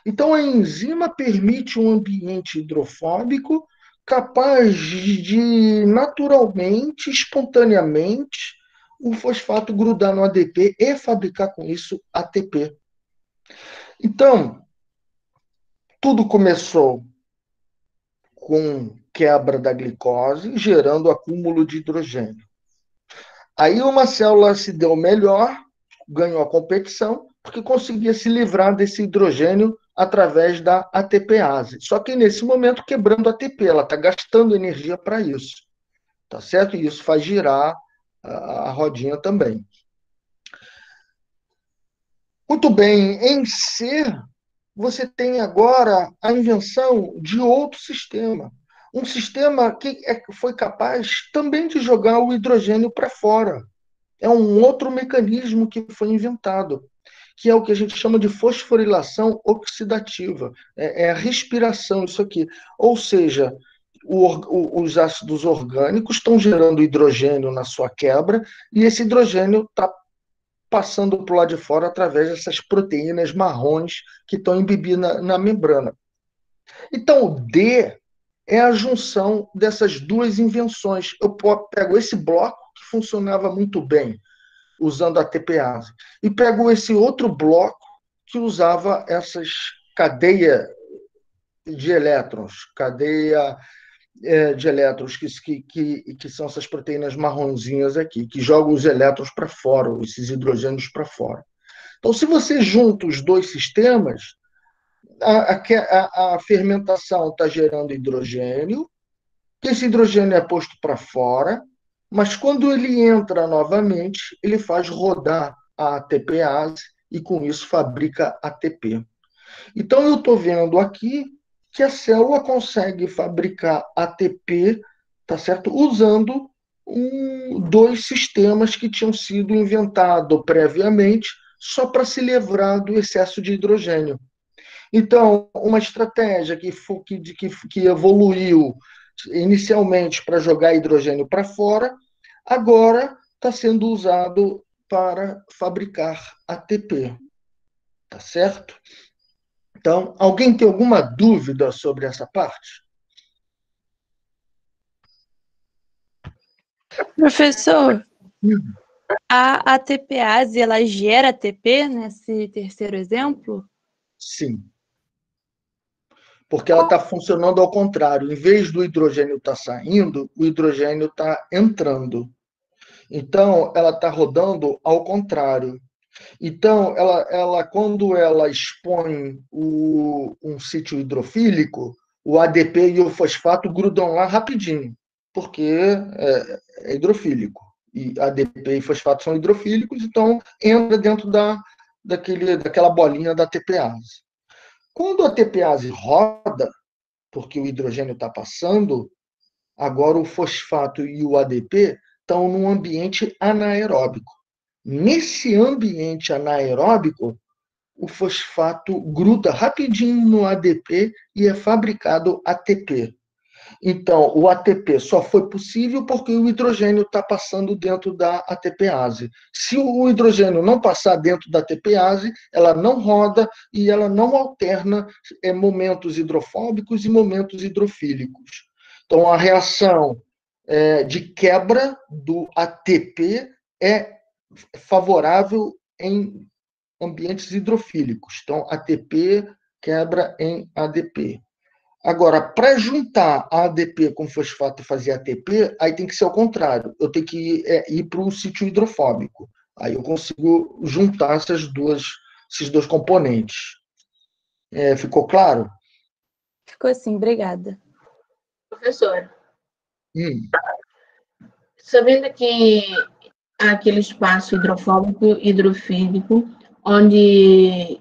Então, a enzima permite um ambiente hidrofóbico capaz de, naturalmente, espontaneamente, o fosfato grudar no ADP e fabricar com isso ATP. Então, tudo começou com quebra da glicose, gerando acúmulo de hidrogênio. Aí uma célula se deu melhor, ganhou a competição, porque conseguia se livrar desse hidrogênio através da ATPase. Só que nesse momento, quebrando a ATP, ela está gastando energia para isso. Tá certo? E isso faz girar a rodinha também. Muito bem, em C, você tem agora a invenção de outro sistema. Um sistema que foi capaz também de jogar o hidrogênio para fora. É um outro mecanismo que foi inventado, que é o que a gente chama de fosforilação oxidativa. É a respiração, isso aqui. Ou seja, os ácidos orgânicos estão gerando hidrogênio na sua quebra, e esse hidrogênio está passando para o lado de fora através dessas proteínas marrons que estão embebidas na membrana. Então, o D é a junção dessas duas invenções. Eu pego esse bloco, que funcionava muito bem, usando a TPase, e pego esse outro bloco que usava essas cadeias de elétrons, de elétrons, que são essas proteínas marronzinhas aqui, que jogam os elétrons para fora, esses hidrogênios para fora. Então, se você junta os dois sistemas, a fermentação está gerando hidrogênio, esse hidrogênio é posto para fora, mas quando ele entra novamente, ele faz rodar a ATPase e com isso fabrica ATP. Então eu estou vendo aqui que a célula consegue fabricar ATP, tá certo? Usando dois sistemas que tinham sido inventados previamente só para se livrar do excesso de hidrogênio. Então, uma estratégia que evoluiu inicialmente para jogar hidrogênio para fora, agora está sendo usado para fabricar ATP. Tá certo? Então, alguém tem alguma dúvida sobre essa parte? Professor, a ATPase, ela gera ATP nesse terceiro exemplo? Sim. Porque ela está funcionando ao contrário. Em vez do hidrogênio estar saindo, o hidrogênio está entrando. Então, ela está rodando ao contrário. Então, quando ela expõe um sítio hidrofílico, o ADP e o fosfato grudam lá rapidinho, porque é hidrofílico. E ADP e fosfato são hidrofílicos, então entra dentro daquela bolinha da TPase. Quando a TPase roda, porque o hidrogênio está passando, agora o fosfato e o ADP estão num ambiente anaeróbico. Nesse ambiente anaeróbico, o fosfato gruda rapidinho no ADP e é fabricado ATP. Então, o ATP só foi possível porque o hidrogênio está passando dentro da ATPase. Se o hidrogênio não passar dentro da ATPase, ela não roda e ela não alterna momentos hidrofóbicos e momentos hidrofílicos. Então, a reação de quebra do ATP é favorável em ambientes hidrofílicos. Então, ATP quebra em ADP. Agora, para juntar a ADP com fosfato e fazer ATP, aí tem que ser ao contrário. Eu tenho que ir para o sítio hidrofóbico. Aí eu consigo juntar esses dois componentes. Ficou claro? Ficou assim, obrigada. Professor, sabendo que há aquele espaço hidrofóbico e hidrofílico, onde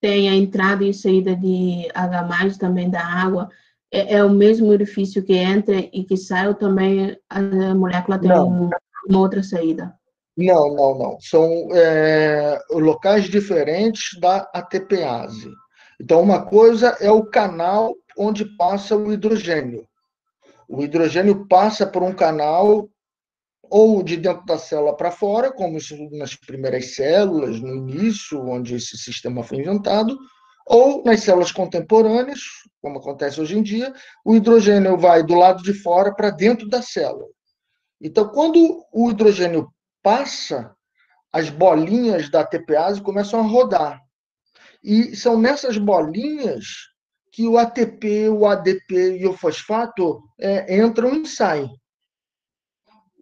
tem a entrada e saída de H+, também da água, é o mesmo orifício que entra e que sai, ou também a molécula tem uma outra saída? Não. São locais diferentes da ATPase. Então, uma coisa é o canal onde passa o hidrogênio. O hidrogênio passa por um canal ou de dentro da célula para fora, como nas primeiras células, no início, onde esse sistema foi inventado, ou nas células contemporâneas, como acontece hoje em dia, o hidrogênio vai do lado de fora para dentro da célula. Então, quando o hidrogênio passa, as bolinhas da ATPase começam a rodar. E são nessas bolinhas que o ATP, o ADP e o fosfato entram e saem.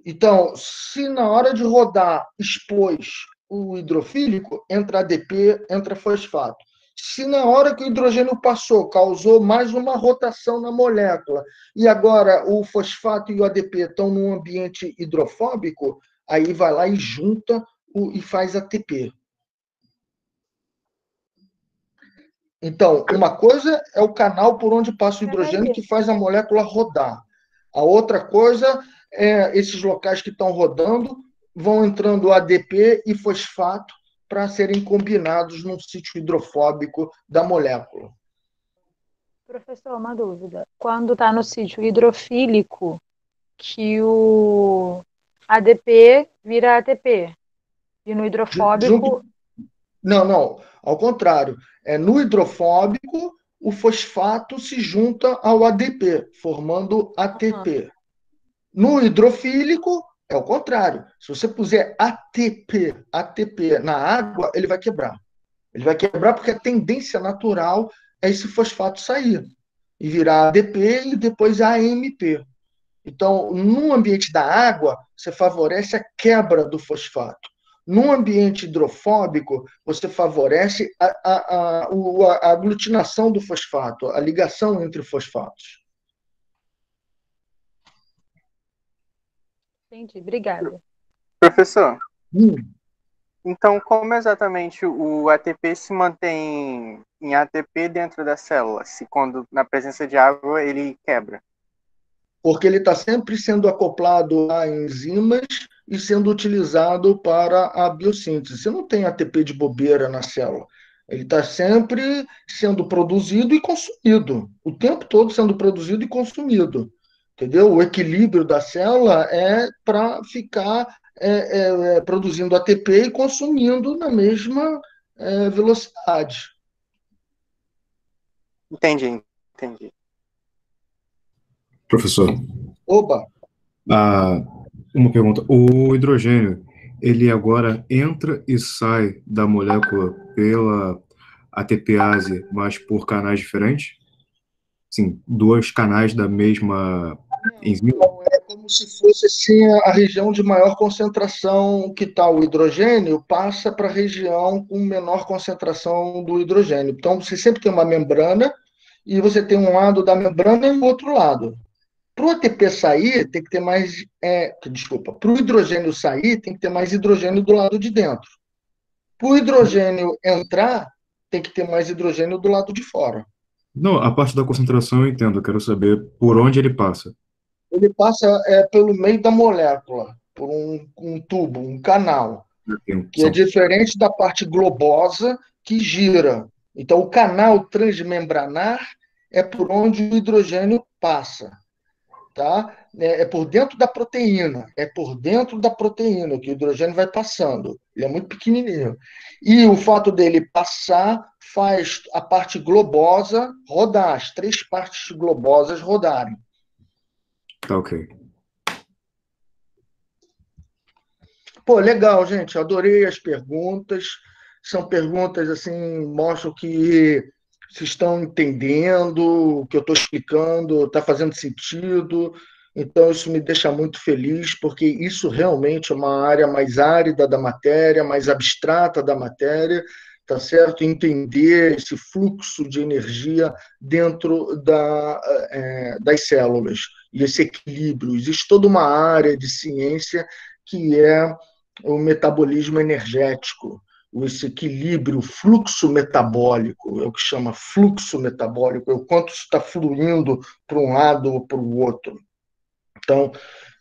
Então, se na hora de rodar expôs o hidrofílico, entra ADP, entra fosfato. Se na hora que o hidrogênio passou, causou mais uma rotação na molécula, e agora o fosfato e o ADP estão num ambiente hidrofóbico, aí vai lá e junta e faz ATP. Então, uma coisa é o canal por onde passa o hidrogênio que faz a molécula rodar. A outra coisa esses locais que estão rodando vão entrando ADP e fosfato para serem combinados num sítio hidrofóbico da molécula. Professor, uma dúvida. Quando está no sítio hidrofílico, que o ADP vira ATP, e no hidrofóbico... Não. Ao contrário. No hidrofóbico, o fosfato se junta ao ADP, formando ATP. No hidrofílico, é o contrário. Se você puser ATP na água, ele vai quebrar. Ele vai quebrar porque a tendência natural é esse fosfato sair e virar ADP e depois AMP. Então, no ambiente da água, você favorece a quebra do fosfato. No ambiente hidrofóbico, você favorece a aglutinação do fosfato, a ligação entre fosfatos. Entendi, obrigada. Professor, então como exatamente o ATP se mantém em ATP dentro da célula, se quando na presença de água ele quebra? Porque ele está sempre sendo acoplado a enzimas e sendo utilizado para a biossíntese. Você não tem ATP de bobeira na célula. Ele está sempre sendo produzido e consumido. O tempo todo sendo produzido e consumido. Entendeu? O equilíbrio da célula é para ficar produzindo ATP e consumindo na mesma velocidade. Entendi. Professor. Oba! Uma pergunta. O hidrogênio, ele agora entra e sai da molécula pela ATPase, mas por canais diferentes? Sim, dois canais da mesma enzima? É como se fosse assim, a região de maior concentração que está o hidrogênio, passa para a região com menor concentração do hidrogênio. Então, você sempre tem uma membrana e você tem um lado da membrana e o outro lado. Para o ATP sair, tem que ter mais... para o hidrogênio sair, tem que ter mais hidrogênio do lado de dentro. Para o hidrogênio entrar, tem que ter mais hidrogênio do lado de fora. Não, a parte da concentração eu entendo, eu quero saber por onde ele passa. Ele passa pelo meio da molécula, por um tubo, um canal, que é diferente da parte globosa que gira. Então, o canal transmembranar é por onde o hidrogênio passa. tá? É por dentro da proteína, que o hidrogênio vai passando. Ele é muito pequenininho. E o fato dele passar faz a parte globosa rodar, as 3 partes globosas rodarem. Tá ok. Pô, legal, gente. Adorei as perguntas. São perguntas assim, mostram que vocês estão entendendo o que eu estou explicando, está fazendo sentido. Então, isso me deixa muito feliz, porque isso realmente é uma área mais árida da matéria, mais abstrata da matéria, tá certo? Entender esse fluxo de energia dentro das células e esse equilíbrio. Existe toda uma área de ciência que é o metabolismo energético, esse equilíbrio, o fluxo metabólico, é o que chama fluxo metabólico, é o quanto está fluindo para um lado ou para o outro. Então,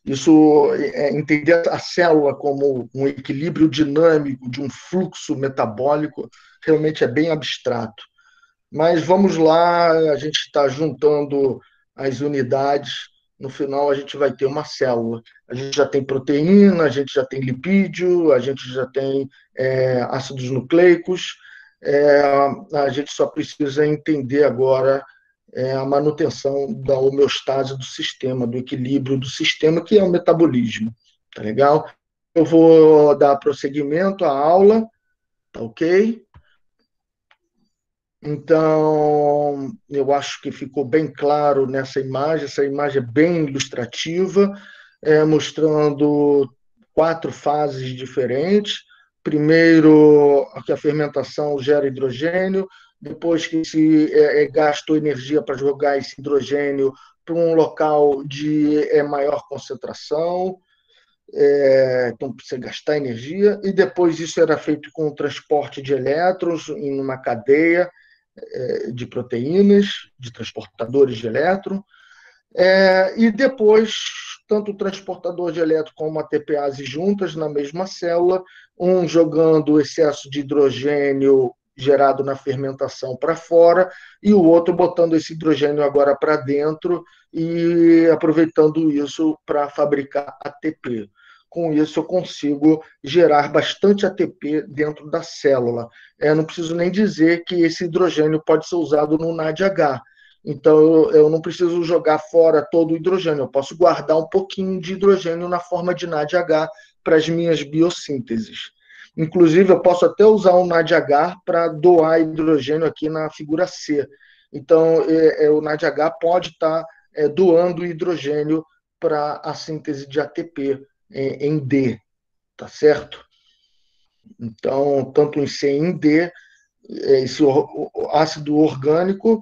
isso entender a célula como um equilíbrio dinâmico de um fluxo metabólico realmente é bem abstrato. Mas vamos lá, a gente está juntando as unidades, no final a gente vai ter uma célula. A gente já tem proteína, a gente já tem lipídio, a gente já tem ácidos nucleicos, a gente só precisa entender agora a manutenção da homeostase do sistema, do equilíbrio do sistema, que é o metabolismo. Tá legal? Eu vou dar prosseguimento à aula, tá ok? Então, eu acho que ficou bem claro nessa imagem. Essa imagem é bem ilustrativa, mostrando 4 fases diferentes. Primeiro, que a fermentação gera hidrogênio, depois que se gastou energia para jogar esse hidrogênio para um local de maior concentração, então precisa gastar energia, e depois isso era feito com o transporte de elétrons em uma cadeia de proteínas, de transportadores de elétron, e depois, tanto o transportador de elétron como a ATPase juntas na mesma célula, um jogando o excesso de hidrogênio gerado na fermentação para fora, e o outro botando esse hidrogênio agora para dentro e aproveitando isso para fabricar ATP. Com isso, eu consigo gerar bastante ATP dentro da célula. Não preciso nem dizer que esse hidrogênio pode ser usado no NADH. Então, eu não preciso jogar fora todo o hidrogênio. Eu posso guardar um pouquinho de hidrogênio na forma de NADH para as minhas biossínteses. Inclusive, eu posso até usar um NADH para doar hidrogênio aqui na figura C. Então, o NADH pode estar doando hidrogênio para a síntese de ATP em D, tá certo? Então, tanto em C e em D, esse ácido orgânico,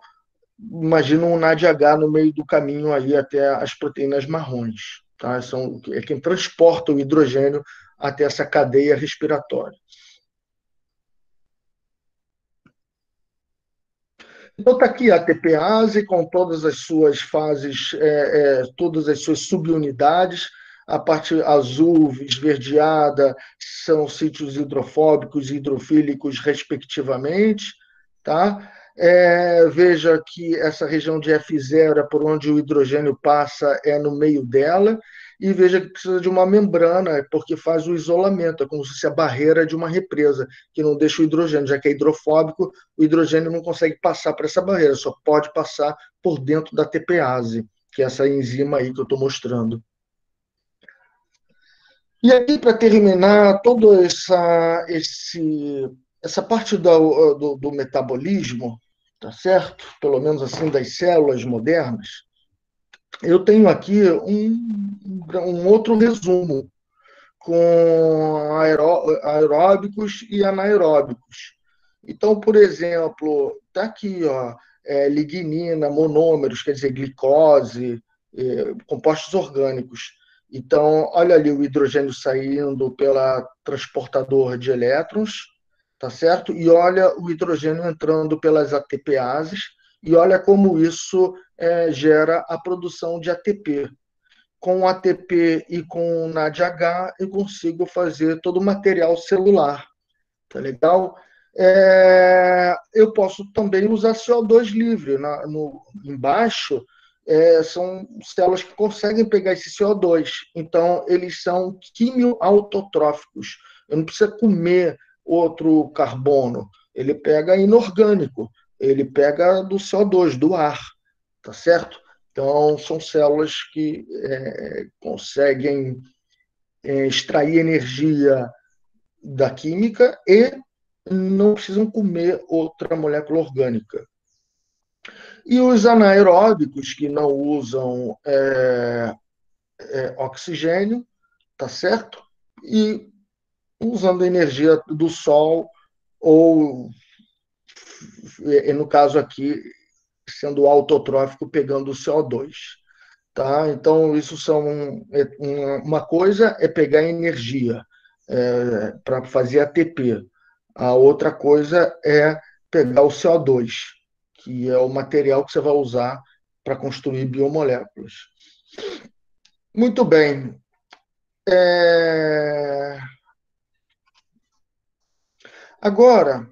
imagina um NADH no meio do caminho aí até as proteínas marrons, tá? É quem transporta o hidrogênio até essa cadeia respiratória. Então, está aqui a ATPase com todas as suas fases, todas as suas subunidades. A parte azul esverdeada são sítios hidrofóbicos e hidrofílicos, respectivamente. Tá? Veja que essa região de F0, por onde o hidrogênio passa, é no meio dela. E veja que precisa de uma membrana, porque faz o isolamento, é como se fosse a barreira de uma represa, que não deixa o hidrogênio, já que é hidrofóbico, o hidrogênio não consegue passar por essa barreira, só pode passar por dentro da ATPase, que é essa enzima aí que eu estou mostrando. E aqui, para terminar, toda essa parte do metabolismo, tá certo? Pelo menos assim, das células modernas, eu tenho aqui um outro resumo com aeróbicos e anaeróbicos. Então, por exemplo, está aqui, ó, lignina, monômeros, quer dizer, glicose, compostos orgânicos. Então, olha ali o hidrogênio saindo pelo transportador de elétrons, tá certo? E olha o hidrogênio entrando pelas ATPases, e olha como isso gera a produção de ATP. Com o ATP e com o NADH, eu consigo fazer todo o material celular. Tá legal? Eu posso também usar CO2 livre. Embaixo, são células que conseguem pegar esse CO2. Então, eles são quimioautotróficos. Eu não preciso comer outro carbono. Ele pega inorgânico. Ele pega do CO2, do ar. Tá certo? Então, são células que conseguem extrair energia da química e não precisam comer outra molécula orgânica. E os anaeróbicos, que não usam oxigênio, tá certo? E usando a energia do sol, ou, no caso aqui, sendo autotrófico, pegando o CO2. Tá? Então, isso são uma coisa é pegar energia para fazer ATP. A outra coisa é pegar o CO2, que é o material que você vai usar para construir biomoléculas. Muito bem. Agora,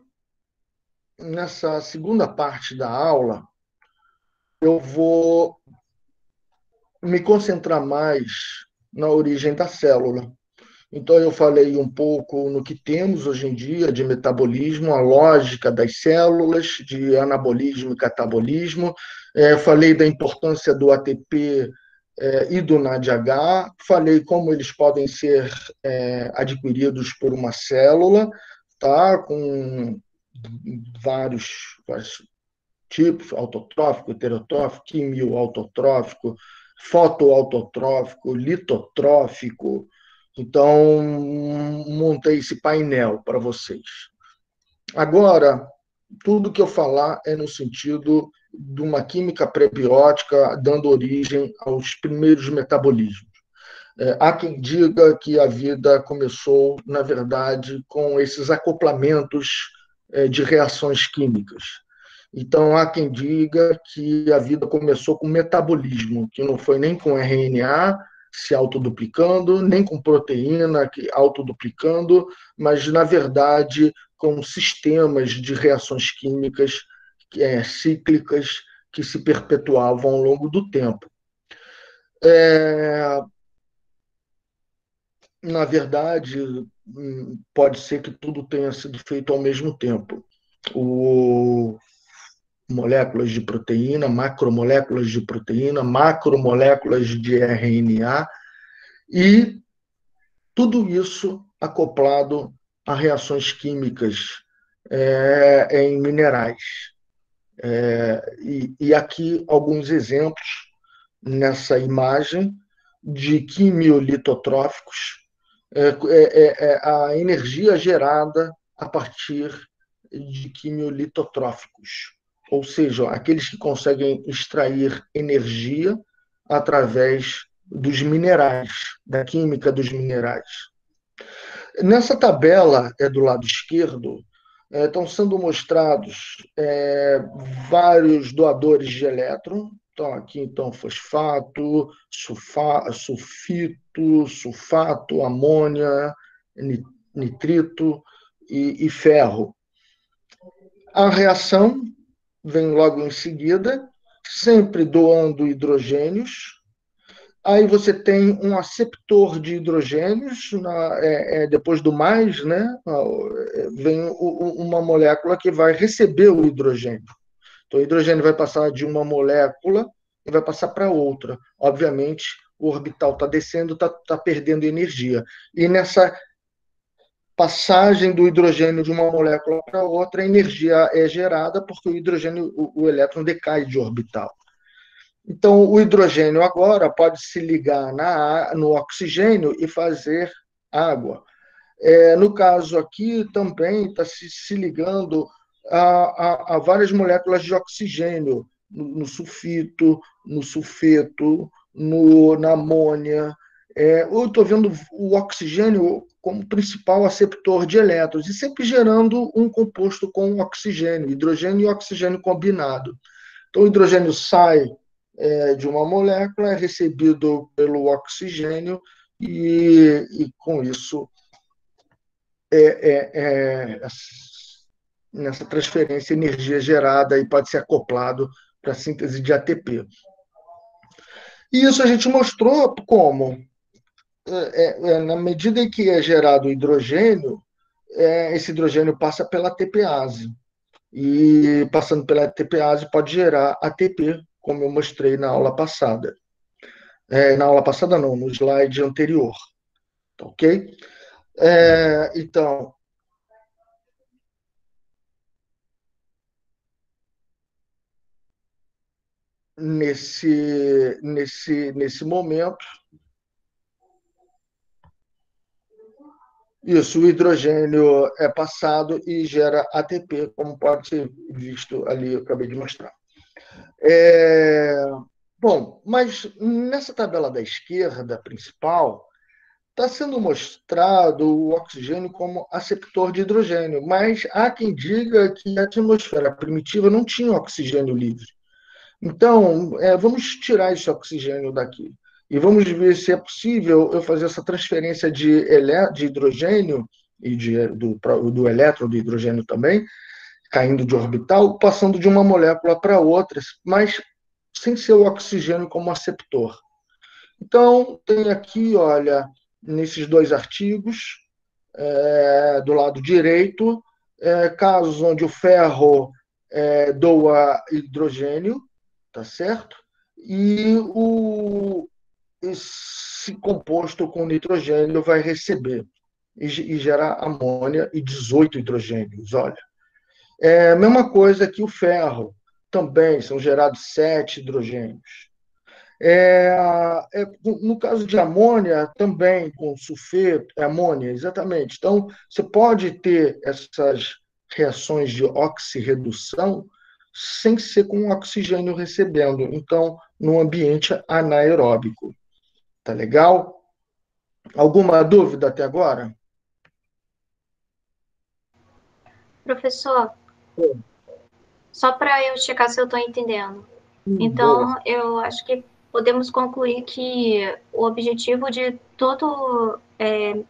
nessa segunda parte da aula, eu vou me concentrar mais na origem da célula. Então, eu falei um pouco no que temos hoje em dia de metabolismo, a lógica das células, de anabolismo e catabolismo. Falei da importância do ATP e do NADH. Falei como eles podem ser adquiridos por uma célula, tá? Com vários tipos, autotrófico, heterotrófico, quimioautotrófico, fotoautotrófico, litotrófico. Então, montei esse painel para vocês. Agora, tudo que eu falar é no sentido de uma química prebiótica dando origem aos primeiros metabolismos. Há quem diga que a vida começou, na verdade, com esses acoplamentos de reações químicas. Então, há quem diga que a vida começou com metabolismo, que não foi nem com RNA se autoduplicando, nem com proteína autoduplicando, mas, na verdade, com sistemas de reações químicas cíclicas que se perpetuavam ao longo do tempo. Na verdade, pode ser que tudo tenha sido feito ao mesmo tempo. Moléculas de proteína, macromoléculas de proteína, macromoléculas de RNA, e tudo isso acoplado a reações químicas em minerais. E aqui alguns exemplos nessa imagem de quimiolitotróficos, a energia gerada a partir de quimiolitotróficos, ou seja, aqueles que conseguem extrair energia através dos minerais, da química dos minerais. Nessa tabela, do lado esquerdo, estão sendo mostrados vários doadores de elétron. Então, aqui, fosfato, sulfito, sulfato, amônia, nitrito e ferro. A reação vem logo em seguida, sempre doando hidrogênios. Aí você tem um aceptor de hidrogênios, depois do mais, né, vem uma molécula que vai receber o hidrogênio. Então, o hidrogênio vai passar de uma molécula e vai passar para outra. Obviamente, o orbital está descendo, está perdendo energia. E nessa passagem do hidrogênio de uma molécula para outra, a energia é gerada porque o hidrogênio, o elétron decai de orbital. Então, o hidrogênio agora pode se ligar no oxigênio e fazer água. No caso aqui, também está se ligando a várias moléculas de oxigênio, no sulfito, no sulfeto, na amônia. Eu estou vendo o oxigênio como principal aceptor de elétrons, e sempre gerando um composto com oxigênio, hidrogênio e oxigênio combinado. Então, o hidrogênio sai de uma molécula, é recebido pelo oxigênio, e com isso, nessa transferência, energia gerada e pode ser acoplado para a síntese de ATP. E isso a gente mostrou como, na medida em que é gerado hidrogênio, esse hidrogênio passa pela ATPase. E passando pela ATPase pode gerar ATP, como eu mostrei na aula passada. Na aula passada não, no slide anterior. Tá, ok? Então, nesse momento, isso, o hidrogênio é passado e gera ATP, como pode ser visto ali, eu acabei de mostrar. Bom, mas nessa tabela da esquerda principal, está sendo mostrado o oxigênio como aceptor de hidrogênio, mas há quem diga que a atmosfera primitiva não tinha oxigênio livre. Então, vamos tirar esse oxigênio daqui e vamos ver se é possível eu fazer essa transferência de hidrogênio e do elétron, do hidrogênio também, caindo de orbital, passando de uma molécula para outra, mas sem ser o oxigênio como aceptor. Então, tem aqui, olha, nesses dois artigos, do lado direito, casos onde o ferro doa hidrogênio, tá certo? E esse composto com nitrogênio vai receber e gerar amônia e 18 hidrogênios, olha. A mesma coisa que o ferro, também são gerados 7 hidrogênios. No caso de amônia, também com sulfeto, amônia, exatamente. Então, você pode ter essas reações de oxirredução sem ser com oxigênio recebendo. Então, no ambiente anaeróbico. Tá legal? Alguma dúvida até agora? Professor, só para eu checar se eu estou entendendo. Então, Boa. eu acho que podemos concluir que o objetivo de todo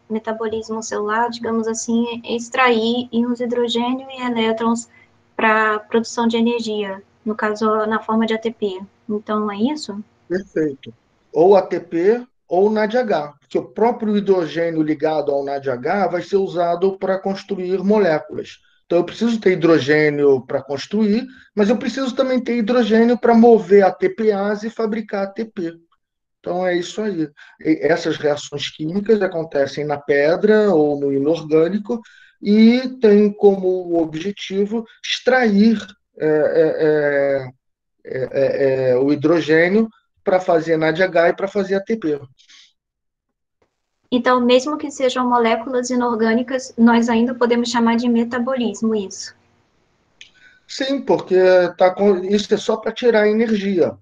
metabolismo celular, digamos assim, é extrair íons de hidrogênio e elétrons para produção de energia, no caso, na forma de ATP. Então, é isso? Perfeito. Ou ATP ou NADH, porque o próprio hidrogênio ligado ao NADH vai ser usado para construir moléculas. Então, eu preciso ter hidrogênio para construir, mas eu preciso também ter hidrogênio para mover a ATPase e fabricar ATP. Então, é isso aí. Essas reações químicas acontecem na pedra ou no inorgânico e tem como objetivo extrair o hidrogênio para fazer NADH e para fazer ATP. Então, mesmo que sejam moléculas inorgânicas, nós ainda podemos chamar de metabolismo isso. Sim, porque isso é só para tirar energia.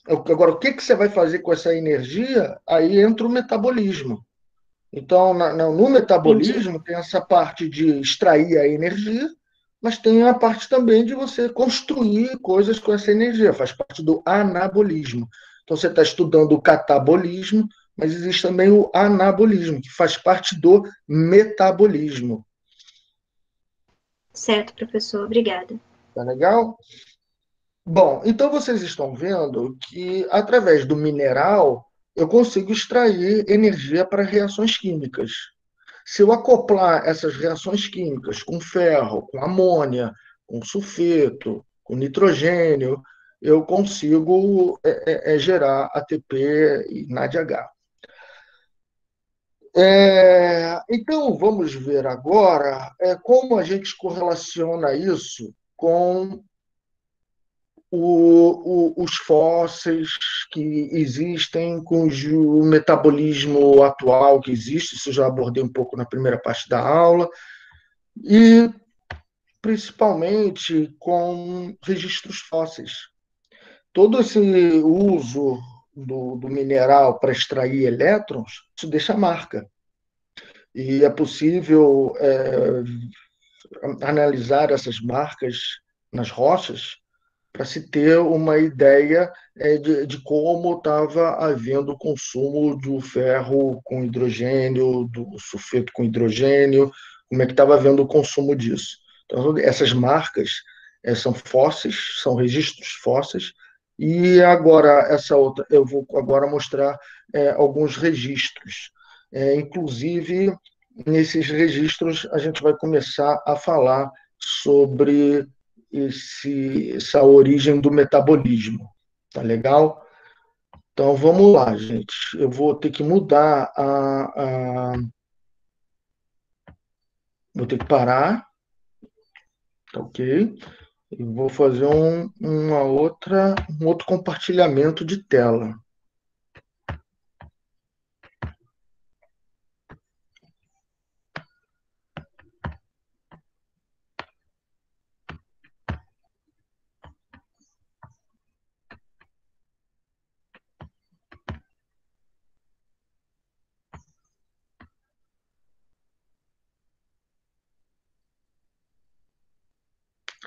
Agora, o que você vai fazer com essa energia? Aí entra o metabolismo. Então, no metabolismo, Entendi. tem essa parte de extrair a energia, mas tem a parte também de você construir coisas com essa energia, faz parte do anabolismo. Então, você está estudando o catabolismo, mas existe também o anabolismo, que faz parte do metabolismo. Certo, professor. Obrigada. Tá legal? Bom, então vocês estão vendo que, através do mineral, eu consigo extrair energia para reações químicas. Se eu acoplar essas reações químicas com ferro, com amônia, com sulfeto, com nitrogênio, eu consigo gerar ATP e NADH. Então, vamos ver agora como a gente correlaciona isso com os fósseis que existem, com o metabolismo atual que existe, isso eu já abordei um pouco na primeira parte da aula, e principalmente com registros fósseis. Todo esse uso do mineral para extrair elétrons, isso deixa marca. E é possível analisar essas marcas nas rochas para se ter uma ideia de como estava havendo o consumo do ferro com hidrogênio, do sulfeto com hidrogênio, como é que estava havendo o consumo disso. Então, essas marcas são fósseis, são registros fósseis, E agora, essa outra, eu vou agora mostrar alguns registros. Inclusive, nesses registros, a gente vai começar a falar sobre essa origem do metabolismo. Tá legal? Então, vamos lá, gente. Eu vou ter que mudar Vou ter que parar, tá ok? E vou fazer um outro compartilhamento de tela.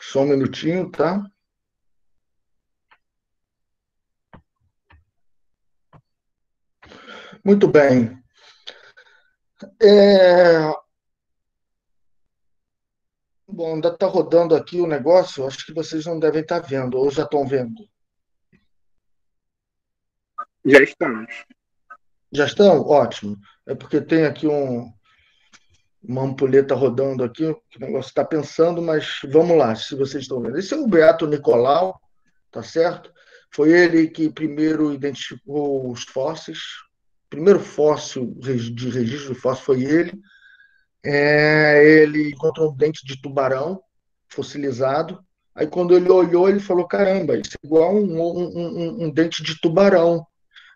Só um minutinho, tá? Muito bem. Bom, ainda está rodando aqui o negócio, acho que vocês não devem estar vendo, ou já estão vendo. Já estamos. Já estão? Ótimo. É porque tem aqui uma ampulheta rodando aqui, que o negócio está pensando, mas vamos lá, se vocês estão vendo. Esse é o Beato Nicolau, tá certo? Foi ele que primeiro identificou os fósseis. O primeiro fóssil de registro de fóssil foi ele. Ele encontrou um dente de tubarão fossilizado. Aí, quando ele olhou, ele falou: caramba, isso é igual um dente de tubarão.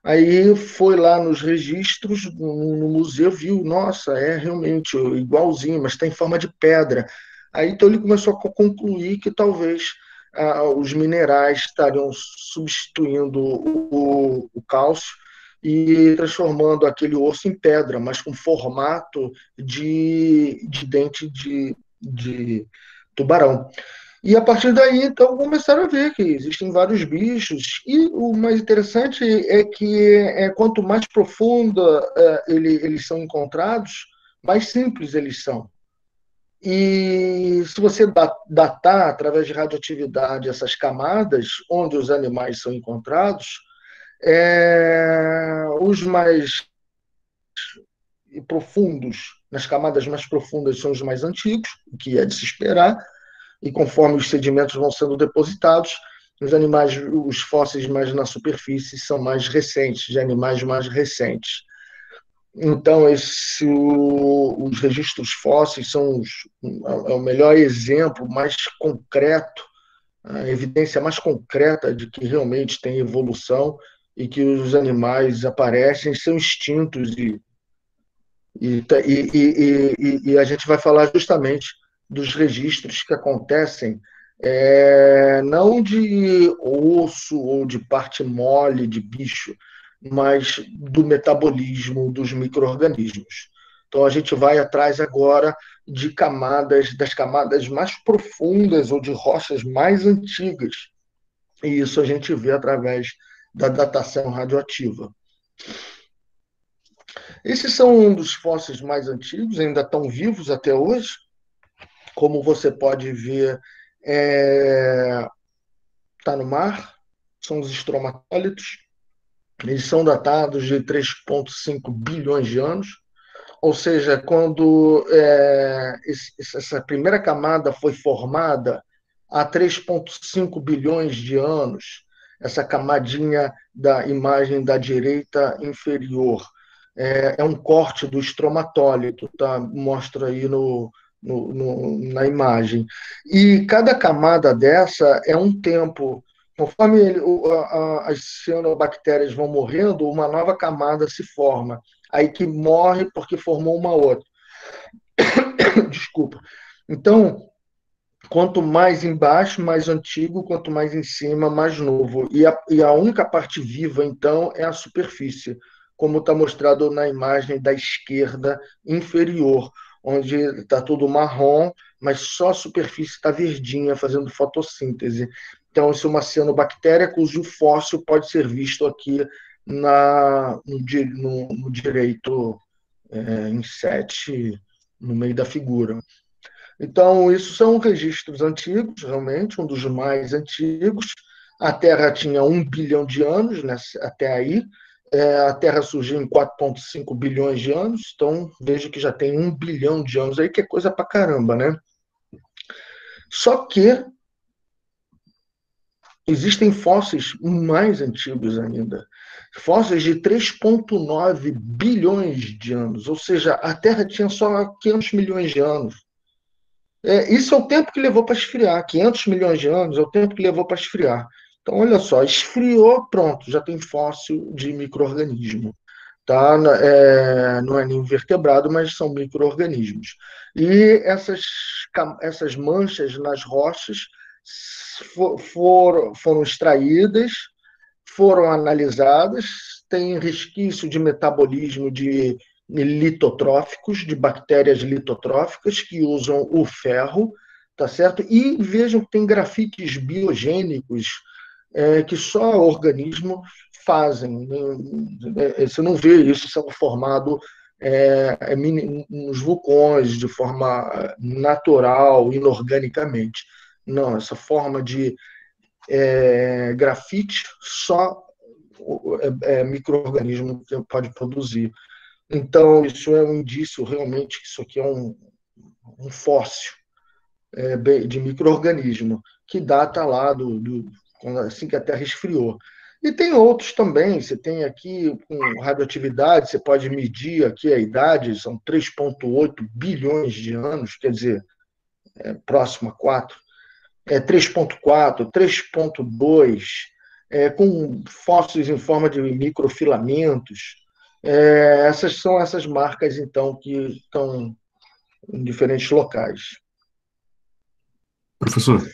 Aí foi lá nos registros, no museu, viu, nossa, é realmente igualzinho, mas tem forma de pedra. Aí então ele começou a concluir que talvez os minerais estariam substituindo o cálcio e transformando aquele osso em pedra, mas com formato de dente de tubarão. E a partir daí, então, começaram a ver que existem vários bichos, e o mais interessante é que quanto mais profunda eles são encontrados, mais simples eles são. E se você datar através de radioatividade essas camadas onde os animais são encontrados, os mais profundos, nas camadas mais profundas, são os mais antigos, o que é de se esperar, e conforme os sedimentos vão sendo depositados, os animais, os fósseis mais na superfície são mais recentes, de animais mais recentes. Então, os registros fósseis são o melhor exemplo, mais concreto, a evidência mais concreta de que realmente tem evolução e que os animais aparecem, são extintos e a gente vai falar justamente dos registros que acontecem não de osso ou de parte mole de bicho, mas do metabolismo dos micro-organismos. Então, a gente vai atrás agora das camadas mais profundas ou de rochas mais antigas. E isso a gente vê através da datação radioativa. Esses são um dos fósseis mais antigos, ainda estão vivos até hoje. Como você pode ver, está no mar, são os estromatólitos. Eles são datados de 3,5 bilhões de anos, ou seja, quando essa primeira camada foi formada há 3,5 bilhões de anos, essa camadinha da imagem da direita inferior, é um corte do estromatólito, tá? Mostra aí na imagem. E cada camada dessa é um tempo. Conforme as cianobactérias vão morrendo, uma nova camada se forma. Aí que morre porque formou uma outra. Desculpa. Então, quanto mais embaixo, mais antigo, quanto mais em cima, mais novo. E a única parte viva, então, é a superfície, como está mostrado na imagem da esquerda inferior, onde está tudo marrom, mas só a superfície está verdinha, fazendo fotossíntese. Então, isso é uma cianobactéria cujo fóssil pode ser visto aqui no direito em 7, no meio da figura. Então, isso são registros antigos, realmente, um dos mais antigos. A Terra tinha 1 bilhão de anos, né, até aí. A Terra surgiu em 4,5 bilhões de anos, então veja que já tem 1 bilhão de anos aí, que é coisa pra caramba, né? Só que existem fósseis mais antigos ainda. Fósseis de 3,9 bilhões de anos, ou seja, a Terra tinha só 500 milhões de anos. Isso é o tempo que levou para esfriar. 500 milhões de anos é o tempo que levou para esfriar. Então, olha só, esfriou, pronto, já tem fóssil de micro-organismo. Tá? Não é nem vertebrado, mas são micro-organismos. E essas manchas nas rochas foram extraídas, foram analisadas, tem resquício de metabolismo de litotróficos, de bactérias litotróficas que usam o ferro, tá certo? E vejam que tem grafites biogênicos que só organismo fazem. Você não vê isso sendo formado nos vulcões de forma natural, inorganicamente. Não, essa forma de grafite só micro-organismo que pode produzir. Então, isso é um indício realmente que isso aqui é um fóssil de micro-organismo, que data lá assim que a Terra esfriou. E tem outros também, você tem aqui com radioatividade, você pode medir aqui a idade, são 3,8 bilhões de anos, quer dizer, próximo a 4, 3,4, 3,2, com fósseis em forma de microfilamentos. Essas são essas marcas, então, que estão em diferentes locais. Professor,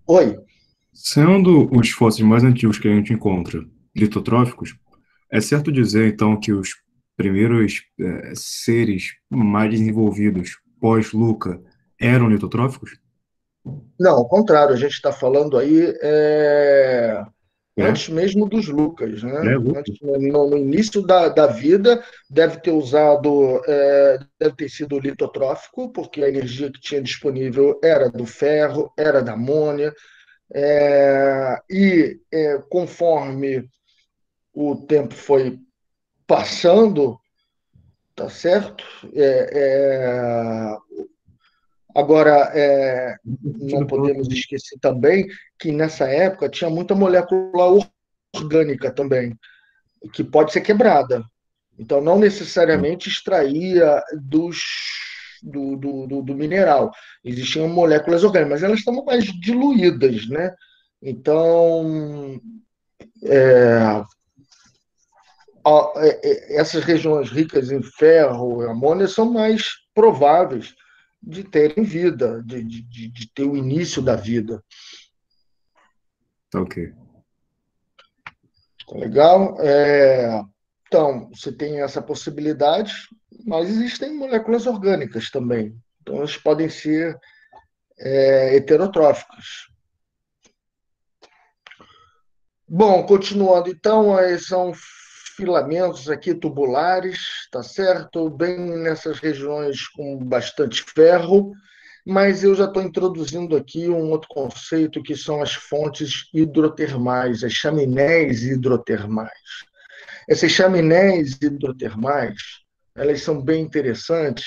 Oi. Sendo os fósseis mais antigos que a gente encontra litotróficos, é certo dizer, então, que os primeiros seres mais desenvolvidos pós-Luca eram litotróficos? Não, ao contrário, a gente está falando aí antes mesmo dos Lucas, né? No início da vida, deve ter sido litotrófico, porque a energia que tinha disponível era do ferro, era da amônia, conforme o tempo foi passando, tá certo? Agora, não podemos esquecer também que nessa época tinha muita molécula orgânica também, que pode ser quebrada. Então, não necessariamente extraía do mineral. Existiam moléculas orgânicas, mas elas estavam mais diluídas, né? Então, essas regiões ricas em ferro e amônia são mais prováveis de terem vida, de ter o início da vida. Ok. Tá legal? Então, você tem essa possibilidade, mas existem moléculas orgânicas também. Então, elas podem ser heterotróficas. Bom, continuando, então, são filamentos aqui tubulares, tá certo? Bem nessas regiões com bastante ferro, mas eu já estou introduzindo aqui um outro conceito que são as fontes hidrotermais, as chaminés hidrotermais. Essas chaminés hidrotermais, elas são bem interessantes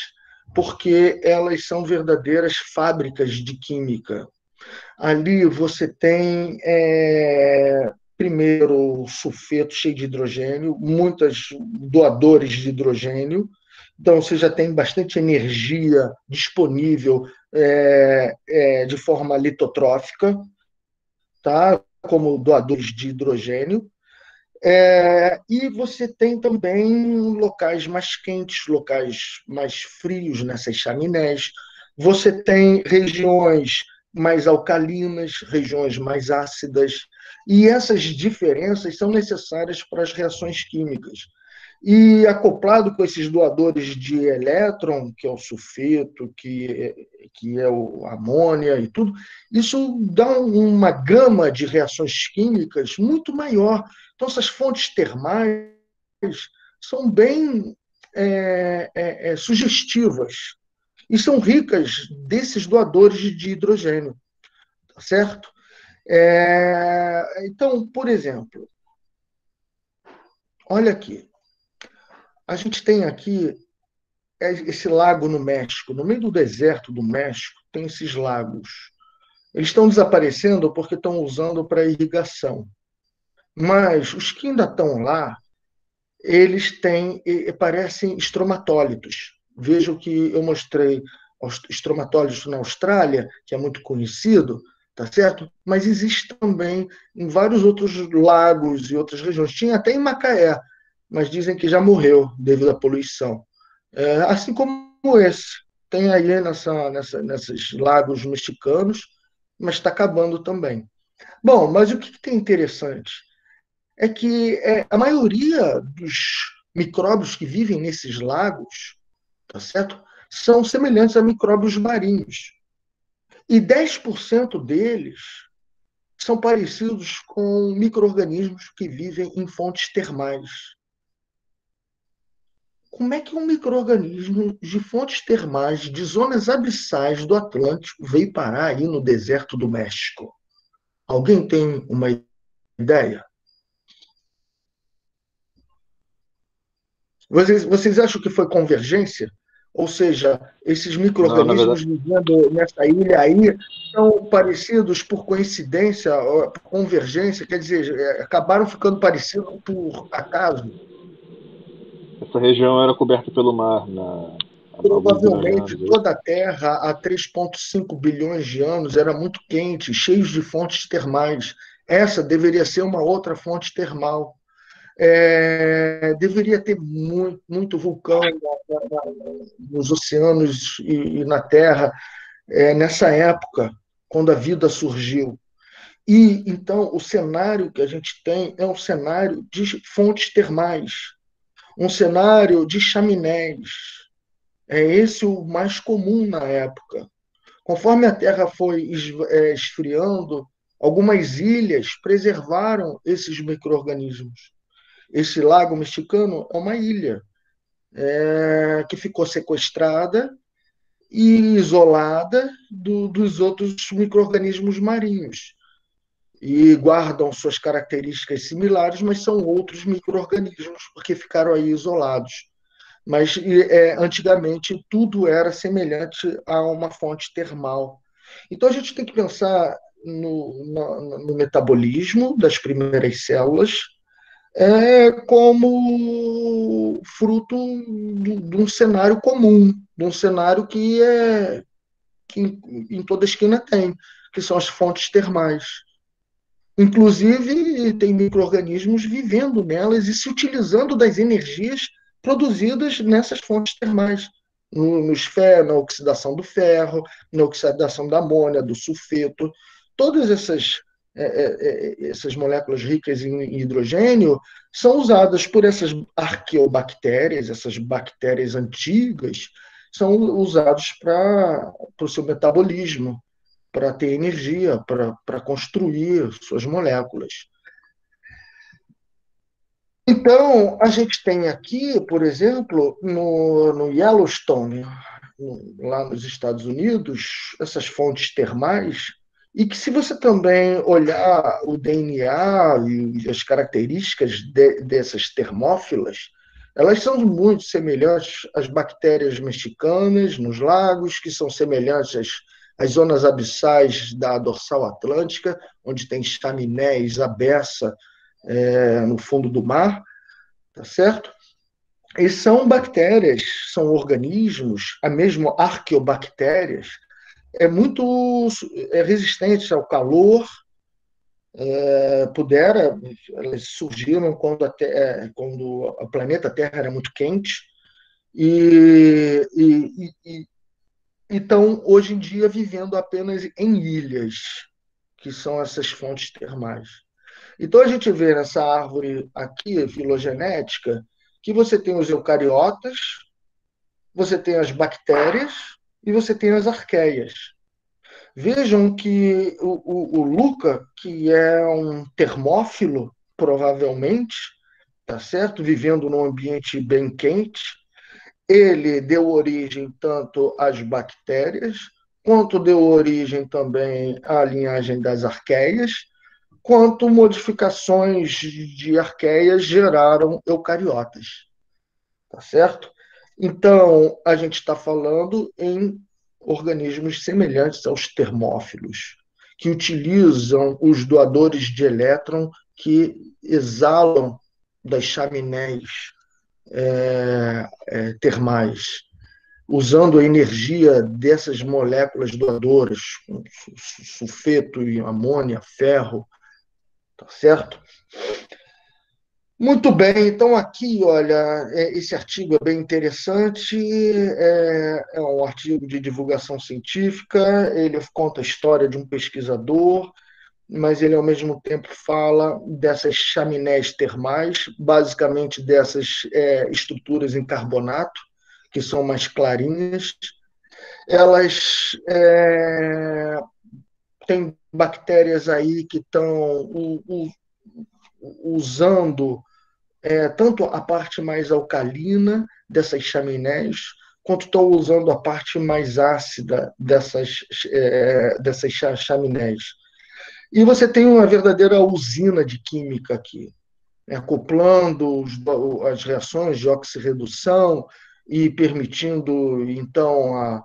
porque elas são verdadeiras fábricas de química. Ali você tem primeiro sulfeto cheio de hidrogênio, muitos doadores de hidrogênio, então você já tem bastante energia disponível de forma litotrófica, tá? Como doadores de hidrogênio. E você tem também locais mais quentes, locais mais frios nessas chaminés. Você tem regiões mais alcalinas, regiões mais ácidas, e essas diferenças são necessárias para as reações químicas. E acoplado com esses doadores de elétron, que é o sulfeto, que é a amônia e tudo, isso dá uma gama de reações químicas muito maior. Então, essas fontes termais são bem sugestivas e são ricas desses doadores de hidrogênio, tá certo? Então, por exemplo, olha aqui. A gente tem aqui esse lago no México. No meio do deserto do México, tem esses lagos. Eles estão desaparecendo porque estão usando para irrigação. Mas os que ainda estão lá, eles têm, parecem estromatólitos. Veja que eu mostrei os estromatólitos na Austrália, que é muito conhecido, tá certo? Mas existe também em vários outros lagos e outras regiões. Tinha até em Macaé, mas dizem que já morreu devido à poluição. Assim como esse. Tem aí nesses lagos mexicanos, mas está acabando também. Bom, mas o que tem interessante é que a maioria dos micróbios que vivem nesses lagos, tá certo? São semelhantes a micróbios marinhos. E 10% deles são parecidos com micro-organismos que vivem em fontes termais. Como é que um micro-organismo de fontes termais, de zonas abissais do Atlântico, veio parar aí no deserto do México? Alguém tem uma ideia? Vocês acham que foi convergência? Ou seja, esses Não, na micro-organismos verdade, vivendo nessa ilha aí são parecidos por coincidência, por convergência, quer dizer, acabaram ficando parecidos por acaso? essa região era coberta pelo mar há alguns bilhões de Provavelmente anos. toda a Terra, há 3,5 bilhões de anos, era muito quente, cheia de fontes termais. Essa deveria ser uma outra fonte termal. Deveria ter muito, muito vulcão nos oceanos e na Terra nessa época, quando a vida surgiu. E então o cenário que a gente tem é um cenário de fontes termais, um cenário de chaminés. É esse o mais comum na época. Conforme a Terra foi esfriando, algumas ilhas preservaram esses micro-organismos. Esse lago mexicano é uma ilha que ficou sequestrada e isolada dos outros micro-organismos marinhos. E guardam suas características similares, mas são outros micro-organismos, porque ficaram aí isolados. Mas antigamente tudo era semelhante a uma fonte termal. Então a gente tem que pensar no metabolismo das primeiras células como fruto de um cenário comum, de um cenário que em toda esquina tem, que são as fontes termais. Inclusive, tem micro-organismos vivendo nelas e se utilizando das energias produzidas nessas fontes termais, na oxidação do ferro, na oxidação da amônia, do sulfeto. Todas essas moléculas ricas em hidrogênio são usadas por essas arqueobactérias, essas bactérias antigas, são usadas para o seu metabolismo, para ter energia, para construir suas moléculas. Então, a gente tem aqui, por exemplo, no Yellowstone, lá nos Estados Unidos, essas fontes termais, e que se você também olhar o DNA e as características dessas termófilas, elas são muito semelhantes às bactérias mexicanas nos lagos, que são semelhantes às zonas abissais da dorsal atlântica, onde tem chaminés, a beça no fundo do mar, tá certo? E são bactérias, são organismos, a mesmo arqueobactérias, muito resistentes ao calor, elas surgiram quando o planeta Terra era muito quente, e estão, hoje em dia, vivendo apenas em ilhas, que são essas fontes termais. Então, a gente vê nessa árvore aqui, filogenética, que você tem os eucariotas, você tem as bactérias e você tem as arqueias. Vejam que o Luca, que é um termófilo, provavelmente, tá certo? Vivendo num ambiente bem quente, ele deu origem tanto às bactérias quanto deu origem também à linhagem das arqueias, quanto modificações de arqueias geraram eucariotas, tá certo? Então, a gente está falando em organismos semelhantes aos termófilos, que utilizam os doadores de elétron que exalam das chaminés termais, usando a energia dessas moléculas doadoras, sulfeto e amônia, ferro, tá certo? Muito bem, então aqui, olha, esse artigo é bem interessante, é um artigo de divulgação científica, ele conta a história de um pesquisador, mas ele, ao mesmo tempo, fala dessas chaminés termais, basicamente dessas estruturas em carbonato, que são mais clarinhas. Elas têm bactérias aí que estão usando tanto a parte mais alcalina dessas chaminés, quanto estão usando a parte mais ácida dessas chaminés. E você tem uma verdadeira usina de química aqui, acoplando as reações de oxirredução e permitindo, então,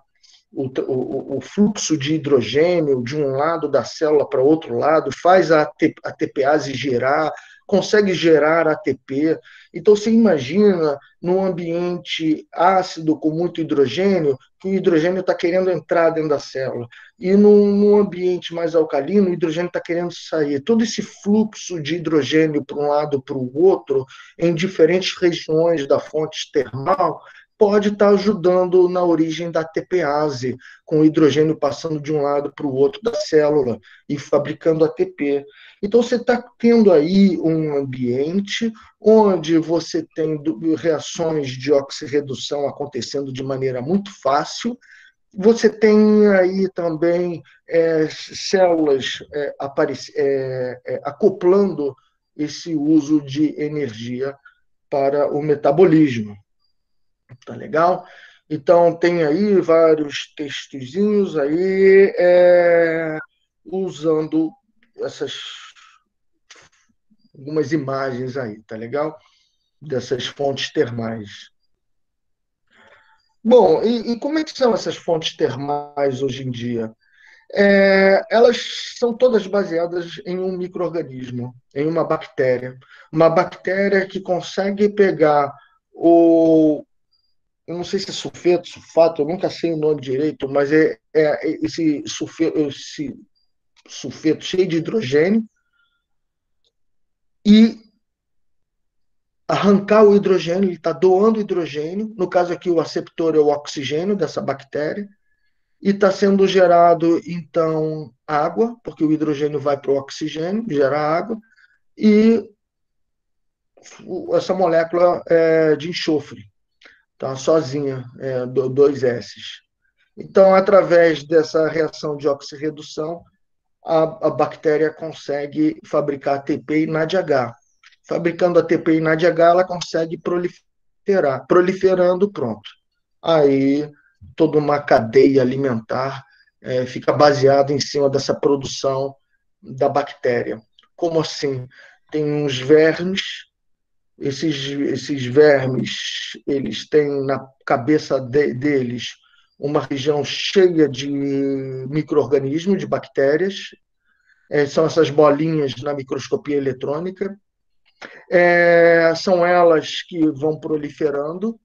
o fluxo de hidrogênio de um lado da célula para outro lado, faz a ATPase girar, consegue gerar ATP. Então, você imagina, num ambiente ácido com muito hidrogênio, que o hidrogênio está querendo entrar dentro da célula. E num ambiente mais alcalino, o hidrogênio está querendo sair. Todo esse fluxo de hidrogênio para um lado e para o outro, em diferentes regiões da fonte termal, pode estar ajudando na origem da ATPase, com o hidrogênio passando de um lado para o outro da célula e fabricando ATP. Então, você está tendo aí um ambiente onde você tem reações de oxirredução acontecendo de maneira muito fácil. Você tem aí também células acoplando esse uso de energia para o metabolismo. Tá legal? Então, tem aí vários textozinhos aí usando algumas imagens aí, tá legal? Dessas fontes termais. Bom, e como é que são essas fontes termais hoje em dia? Elas são todas baseadas em um micro-organismo, em uma bactéria. Uma bactéria que consegue pegar eu não sei se é sulfato, eu nunca sei o nome direito, mas esse sulfeto cheio de hidrogênio e arrancar o hidrogênio, ele está doando hidrogênio, no caso aqui o aceptor é o oxigênio dessa bactéria, e está sendo gerado, então, água, porque o hidrogênio vai para o oxigênio, gera água, e essa molécula de enxofre, tá? Sozinha, 2 S's. Então, através dessa reação de oxirredução, a bactéria consegue fabricar ATP e NADH. Fabricando ATP e NADH, ela consegue proliferar. Proliferando, pronto. Aí, toda uma cadeia alimentar fica baseada em cima dessa produção da bactéria. Como assim? Tem uns vermes. Esses vermes, eles têm na cabeça deles uma região cheia de micro-organismos, de bactérias. São essas bolinhas na microscopia eletrônica. São elas que vão proliferando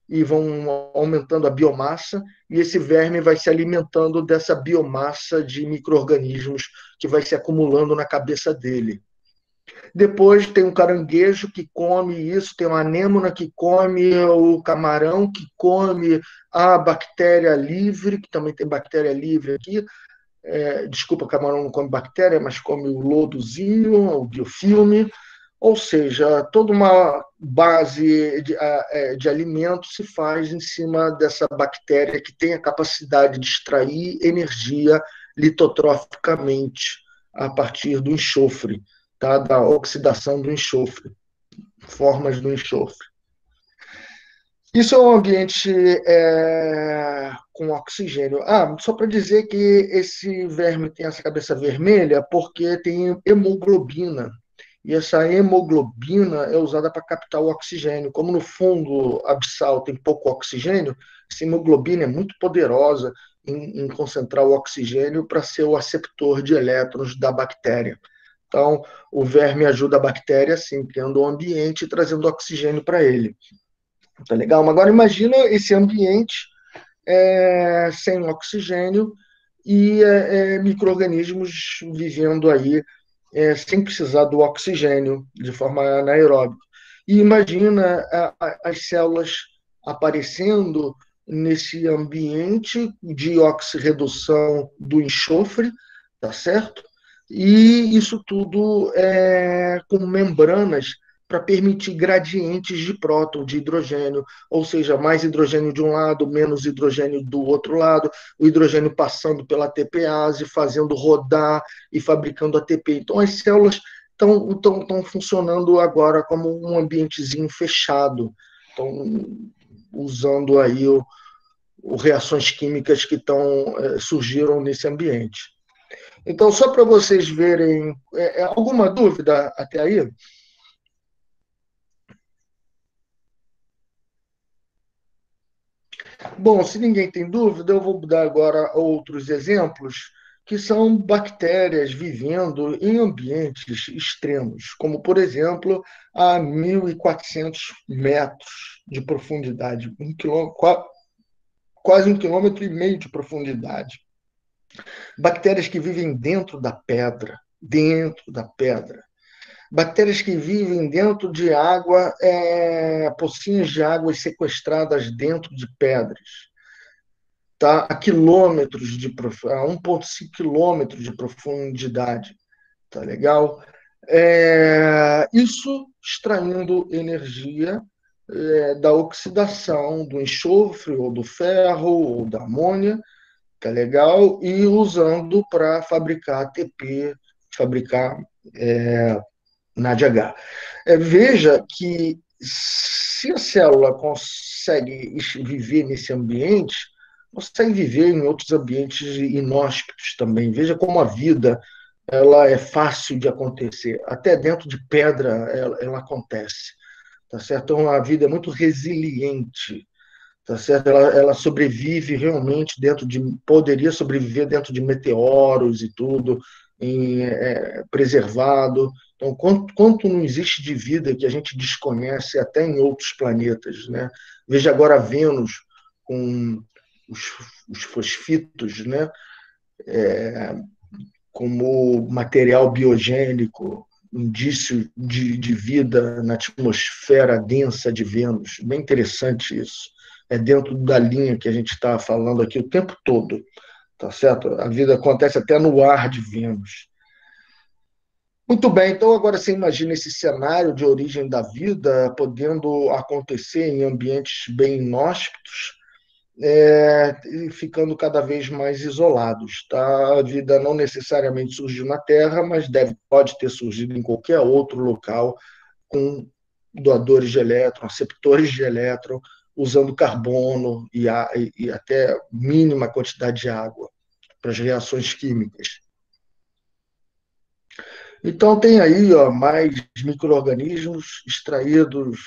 e vão aumentando a biomassa, e esse verme vai se alimentando dessa biomassa de micro-organismos que vai se acumulando na cabeça dele. Depois tem um caranguejo que come isso, tem uma anêmona que come o camarão, que come a bactéria livre, que também tem bactéria livre aqui. Desculpa, camarão não come bactéria, mas come o lodozinho, o biofilme. Ou seja, toda uma base de alimento se faz em cima dessa bactéria que tem a capacidade de extrair energia litotroficamente a partir do enxofre. Tá? Da oxidação do enxofre, formas do enxofre. Isso é um ambiente com oxigênio. Só para dizer que esse verme tem essa cabeça vermelha porque tem hemoglobina. E essa hemoglobina é usada para captar o oxigênio. Como no fundo abissal tem pouco oxigênio, essa hemoglobina é muito poderosa em concentrar o oxigênio para ser o aceptor de elétrons da bactéria. Então, o verme ajuda a bactéria, assim, criando um ambiente e trazendo oxigênio para ele. Tá legal? Mas agora imagina esse ambiente sem oxigênio e micro-organismos vivendo aí sem precisar do oxigênio de forma anaeróbica. E imagina as células aparecendo nesse ambiente de oxirredução do enxofre, tá certo? E isso tudo com membranas para permitir gradientes de próton, de hidrogênio, ou seja, mais hidrogênio de um lado, menos hidrogênio do outro lado, o hidrogênio passando pela ATPase, fazendo rodar e fabricando ATP. Então, as células estão funcionando agora como um ambientezinho fechado, estão usando aí reações químicas que surgiram nesse ambiente. Então, só para vocês verem, alguma dúvida até aí? Bom, se ninguém tem dúvida, eu vou dar agora outros exemplos, que são bactérias vivendo em ambientes extremos, como, por exemplo, a 1.400 metros de profundidade, quase 1,5 km de profundidade. Bactérias que vivem dentro da pedra. Bactérias que vivem dentro de água, pocinhas de água sequestradas dentro de pedras, tá? A 1,5 quilômetros de profundidade, tá legal? Isso extraindo energia da oxidação do enxofre, ou do ferro, ou da amônia, tá legal? E usando para fabricar ATP, fabricar NADH. Veja que se a célula consegue viver nesse ambiente, consegue viver em outros ambientes inóspitos também. Veja como a vida ela é fácil de acontecer. Até dentro de pedra ela acontece. Tá certo? Então, a vida é muito resiliente. Tá certo? Ela sobrevive realmente poderia sobreviver dentro de meteoros e tudo, preservado. Então, quanto não existe de vida que a gente desconhece até em outros planetas, né? Veja agora Vênus com os fosfitos, né? Como material biogênico, indício de vida na atmosfera densa de Vênus. Bem interessante isso. É dentro da linha que a gente está falando aqui o tempo todo, tá certo? A vida acontece até no ar de Vênus. Muito bem, então agora você imagina esse cenário de origem da vida podendo acontecer em ambientes bem inóspitos, e ficando cada vez mais isolados. Tá? A vida não necessariamente surgiu na Terra, mas pode ter surgido em qualquer outro local com doadores de elétron, aceptores de elétron, usando carbono e até mínima quantidade de água para as reações químicas. Então, tem aí mais micro-organismos extraídos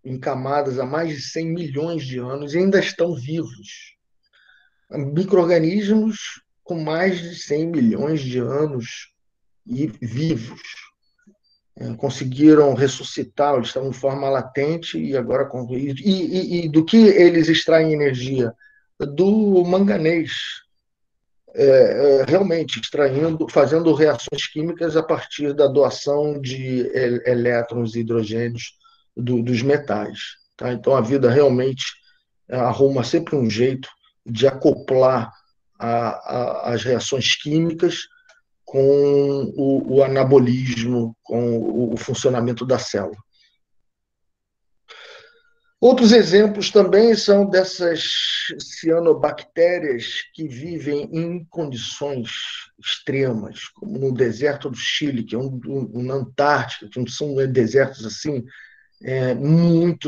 em camadas há mais de 100 milhões de anos e ainda estão vivos. Micro-organismos com mais de 100 milhões de anos e vivos. Conseguiram ressuscitar, eles estavam em forma latente e agora... E do que eles extraem energia? Do manganês. Realmente fazendo reações químicas a partir da doação de elétrons e hidrogênios dos metais. Tá? Então, a vida realmente arruma sempre um jeito de acoplar as reações químicas com o anabolismo, com o funcionamento da célula. Outros exemplos também são dessas cianobactérias que vivem em condições extremas, como no deserto do Chile, que é na Antártica, que são desertos assim, muito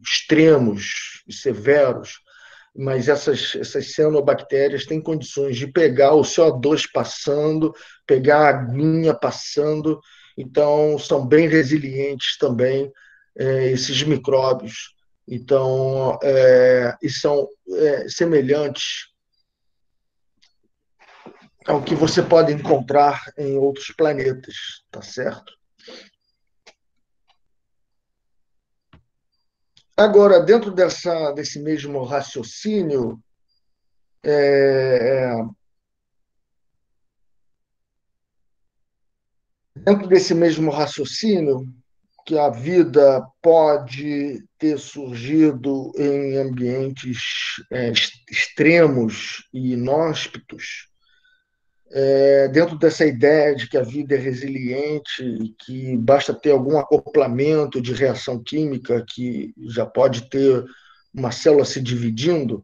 extremos e severos. mas essas cianobactérias têm condições de pegar o CO2 passando, pegar a aguinha passando, então são bem resilientes também, esses micróbios. Então, e são semelhantes ao que você pode encontrar em outros planetas, tá certo? Agora, dentro desse mesmo raciocínio, que a vida pode ter surgido em ambientes extremos e inóspitos, dentro dessa ideia de que a vida é resiliente e que basta ter algum acoplamento de reação química que já pode ter uma célula se dividindo,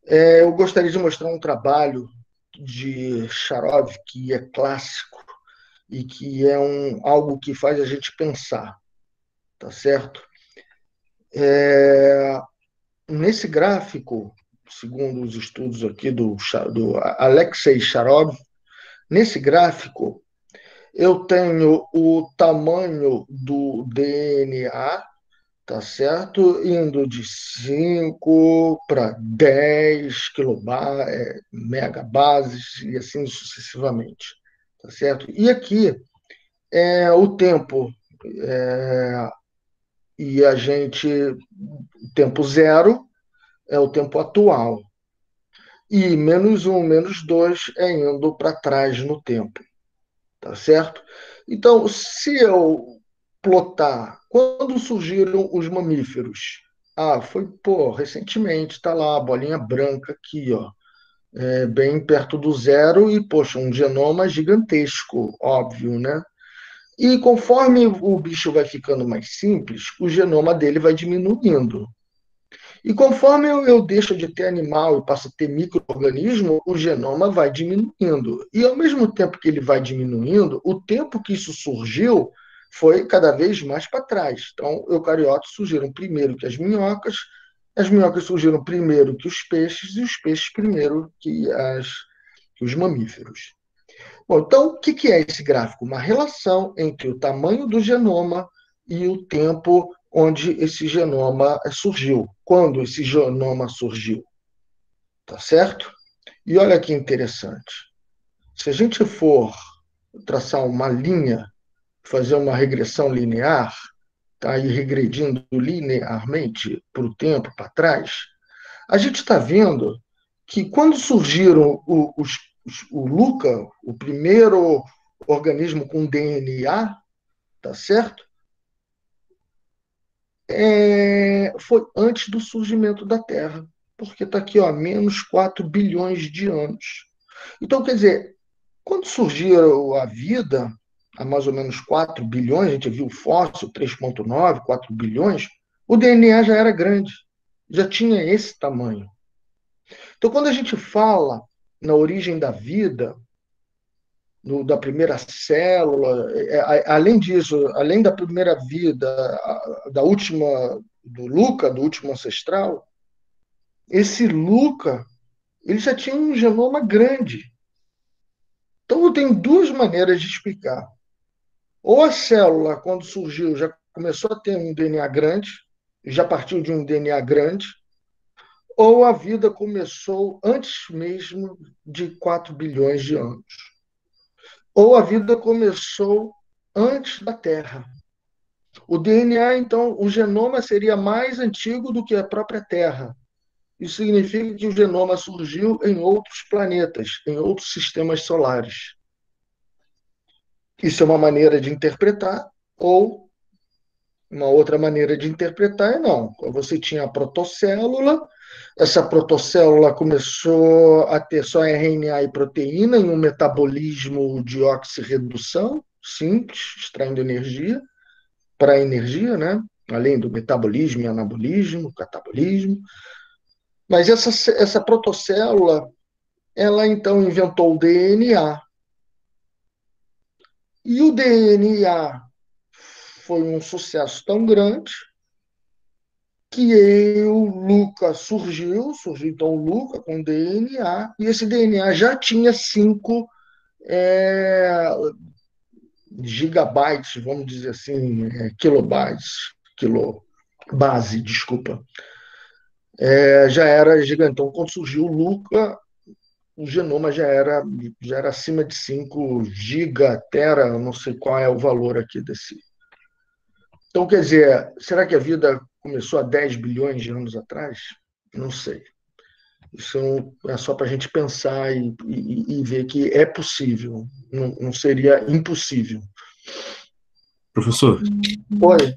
eu gostaria de mostrar um trabalho de Charov que é clássico e que é algo que faz a gente pensar, tá certo? Nesse gráfico, segundo os estudos aqui do Alexei Charov, nesse gráfico eu tenho o tamanho do DNA, tá certo? Indo de 5 para 10 megabases e assim sucessivamente, tá certo? E aqui é o tempo, e o tempo zero é o tempo atual, e -1, -2 é indo para trás no tempo, tá certo? Então, se eu plotar quando surgiram os mamíferos, foi, recentemente, está lá a bolinha branca aqui, ó, bem perto do zero, e, poxa, um genoma gigantesco, óbvio, né? E conforme o bicho vai ficando mais simples, o genoma dele vai diminuindo. E conforme eu deixo de ter animal e passo a ter micro-organismo, o genoma vai diminuindo. E ao mesmo tempo que ele vai diminuindo, o tempo que isso surgiu foi cada vez mais para trás. Então, eucariotos surgiram primeiro que as minhocas surgiram primeiro que os peixes, e os peixes primeiro que os mamíferos. Bom, então, o que é esse gráfico? Uma relação entre o tamanho do genoma e o tempo onde esse genoma surgiu, quando esse genoma surgiu, tá certo? E olha que interessante. Se a gente for traçar uma linha, fazer uma regressão linear, tá, e regredindo linearmente para o tempo, para trás, a gente está vendo que quando surgiram o LUCA, o primeiro organismo com DNA, tá certo? Foi antes do surgimento da Terra, porque está aqui, ó, -4 bilhões de anos. Então, quer dizer, quando surgiu a vida, há mais ou menos 4 bilhões, a gente viu o fóssil, 3,9, 4 bilhões, o DNA já era grande, já tinha esse tamanho. Então, quando a gente fala na origem da vida, da primeira célula, além disso, além da primeira vida, da última, do Luca, do último ancestral, esse Luca, ele já tinha um genoma grande. Então, eu tenho duas maneiras de explicar. Ou a célula, quando surgiu, já começou a ter um DNA grande, já partiu de um DNA grande, ou a vida começou antes mesmo de 4 bilhões de anos. Ou a vida começou antes da Terra. O DNA, então, o genoma seria mais antigo do que a própria Terra. Isso significa que o genoma surgiu em outros planetas, em outros sistemas solares. Isso é uma maneira de interpretar, ou uma outra maneira de interpretar não. Você tinha a protocélula, essa protocélula começou a ter só RNA e proteína em um metabolismo de oxirredução, simples, extraindo energia, para a energia, né? Além do metabolismo e anabolismo, catabolismo. Mas essa protocélula, ela então inventou o DNA. E o DNA foi um sucesso tão grande que o Luca surgiu então o Luca com DNA, e esse DNA já tinha 5 gigabytes, vamos dizer assim, kilobytes, base, desculpa. Já era gigante. Então, quando surgiu o Luca, o genoma já era acima de 5 gigatera, eu não sei qual é o valor aqui desse. Então, quer dizer, será que a vida começou há 10 bilhões de anos atrás? Não sei. Isso é só para a gente pensar e ver que é possível, não seria impossível. Professor, Oi.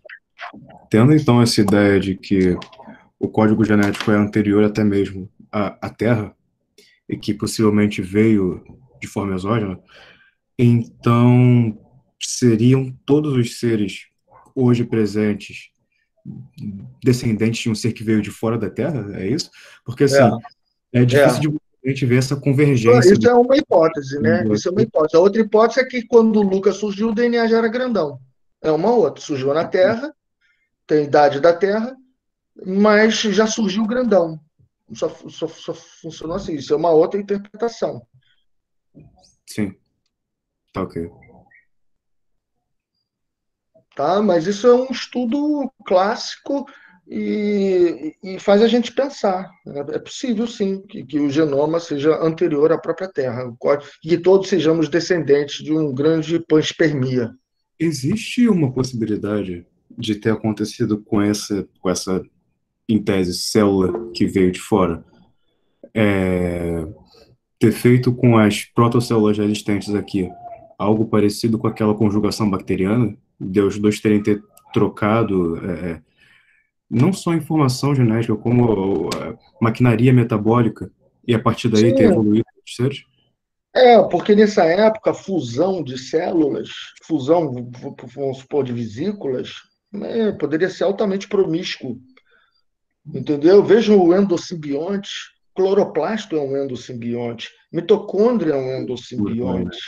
tendo então essa ideia de que o código genético é anterior até mesmo à Terra, e que possivelmente veio de forma exógena, então seriam todos os seres hoje presentes descendentes de um ser que veio de fora da Terra? É isso? Porque, assim, é difícil de a gente ver essa convergência. Isso é uma hipótese, né? Isso é uma hipótese. A outra hipótese é que quando o Lucas surgiu, o DNA já era grandão. É uma outra. Surgiu na Terra, tem a idade da Terra, mas já surgiu grandão. Só funcionou assim. Isso é uma outra interpretação. Sim. Tá ok. Tá? Mas isso é um estudo clássico e faz a gente pensar. É possível, sim, que o genoma seja anterior à própria Terra, e que todos sejamos descendentes de um grande panspermia. Existe uma possibilidade de ter acontecido com essa, em tese, célula que veio de fora, ter feito com as protocélulas já existentes aqui algo parecido com aquela conjugação bacteriana, de os dois terem trocado não só informação genética, como maquinaria metabólica, e a partir daí ter evoluído os seres? Porque nessa época, fusão de células, vamos supor, de vesículas, poderia ser altamente promíscuo. Entendeu? Veja o endossimbionte. Cloroplasto é um endossimbionte. Mitocôndria é um endossimbionte.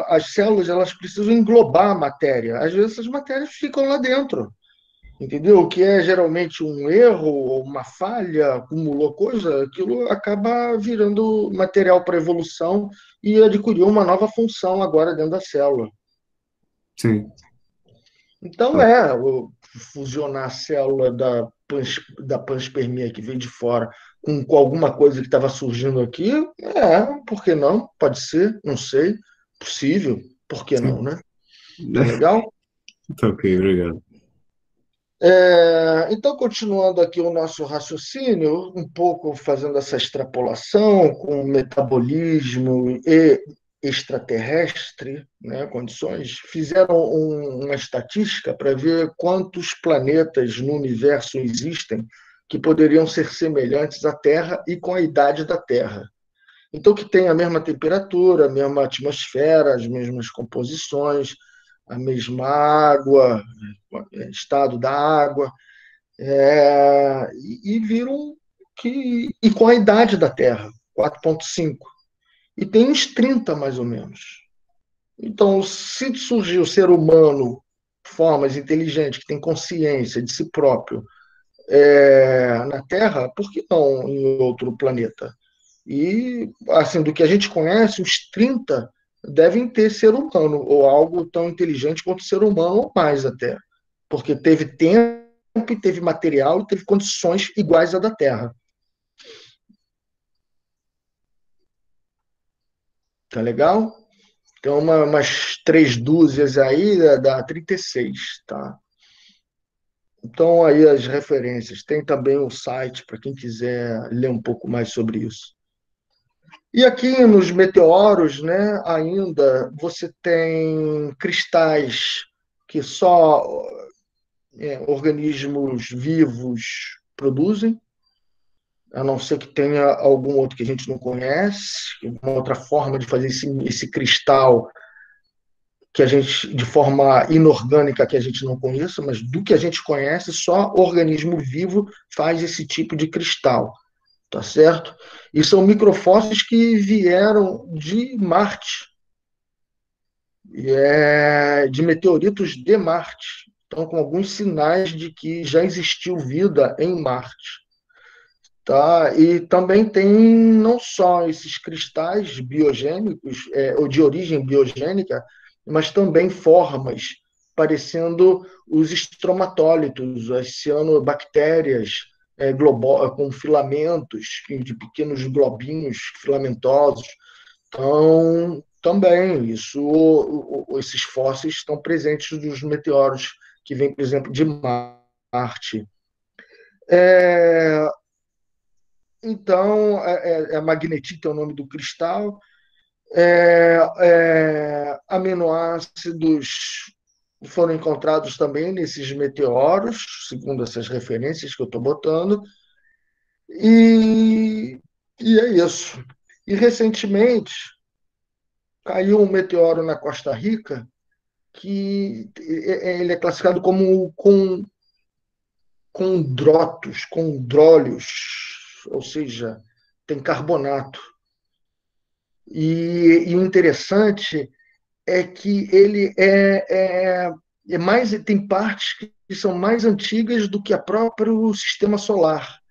As células elas precisam englobar a matéria. Às vezes, essas matérias ficam lá dentro. Entendeu? O que é geralmente um erro ou uma falha, acumulou coisa, aquilo acaba virando material para evolução e adquiriu uma nova função agora dentro da célula. Sim. Então, fusionar a célula da panspermia que veio de fora com alguma coisa que estava surgindo aqui, por que não? Pode ser, não sei, possível, por que não, né? Tá legal? Tá ok, obrigado. Então, continuando aqui o nosso raciocínio, um pouco fazendo essa extrapolação com metabolismo e extraterrestre, né, condições, fizeram uma estatística para ver quantos planetas no universo existem que poderiam ser semelhantes à Terra e com a idade da Terra. Então, que tem a mesma temperatura, a mesma atmosfera, as mesmas composições, a mesma água, estado da água, e viram que. E com a idade da Terra, 4,5. E tem uns 30, mais ou menos. Então, se surgiu o ser humano, formas inteligentes, que tem consciência de si próprio, na Terra, por que não em outro planeta? E, assim, do que a gente conhece, os 30 devem ter ser humano, ou algo tão inteligente quanto ser humano, ou mais até. Porque teve tempo, e teve material, e teve condições iguais à da Terra. Tá legal? Então, umas 3 dúzias aí dá 36, tá? Então, aí as referências. Tem também o site, para quem quiser ler um pouco mais sobre isso. E aqui nos meteoros, né, ainda você tem cristais que só organismos vivos produzem, a não ser que tenha algum outro que a gente não conhece, uma outra forma de fazer esse cristal que a gente, de forma inorgânica, que a gente não conheça, mas do que a gente conhece, só organismo vivo faz esse tipo de cristal. Tá certo? E são microfósseis que vieram de Marte, de meteoritos de Marte, Então, com alguns sinais de que já existiu vida em Marte. Tá? E também tem não só esses cristais biogênicos, ou de origem biogênica, mas também formas parecendo os estromatólitos, as cianobactérias com filamentos de pequenos globinhos filamentosos. Então, também esses fósseis estão presentes nos meteoros que vêm, por exemplo, de Marte. Então, a magnetita é o nome do cristal. Aminoácidos foram encontrados também nesses meteoros, segundo essas referências que eu estou botando. E é isso. E, recentemente, caiu um meteoro na Costa Rica, que ele é classificado como condrólitos, ou seja, tem carbonato. E o interessante é que ele tem partes que são mais antigas do que o próprio sistema solar,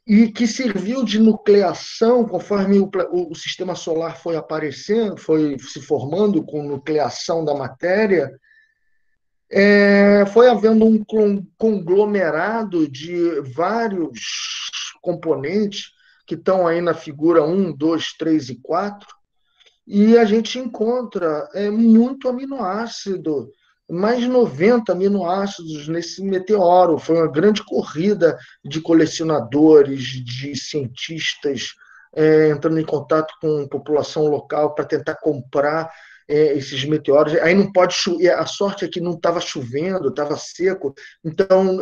e que serviu de nucleação conforme o sistema solar foi aparecendo, foi se formando com nucleação da matéria. Foi havendo um conglomerado de vários componentes que estão aí na figura 1, 2, 3 e 4, e a gente encontra muito aminoácido, mais de 90 aminoácidos nesse meteoro. Foi uma grande corrida de colecionadores, de cientistas, entrando em contato com a população local para tentar comprar esses meteoros. Aí não pode chover, a sorte é que não estava chovendo, estava seco, então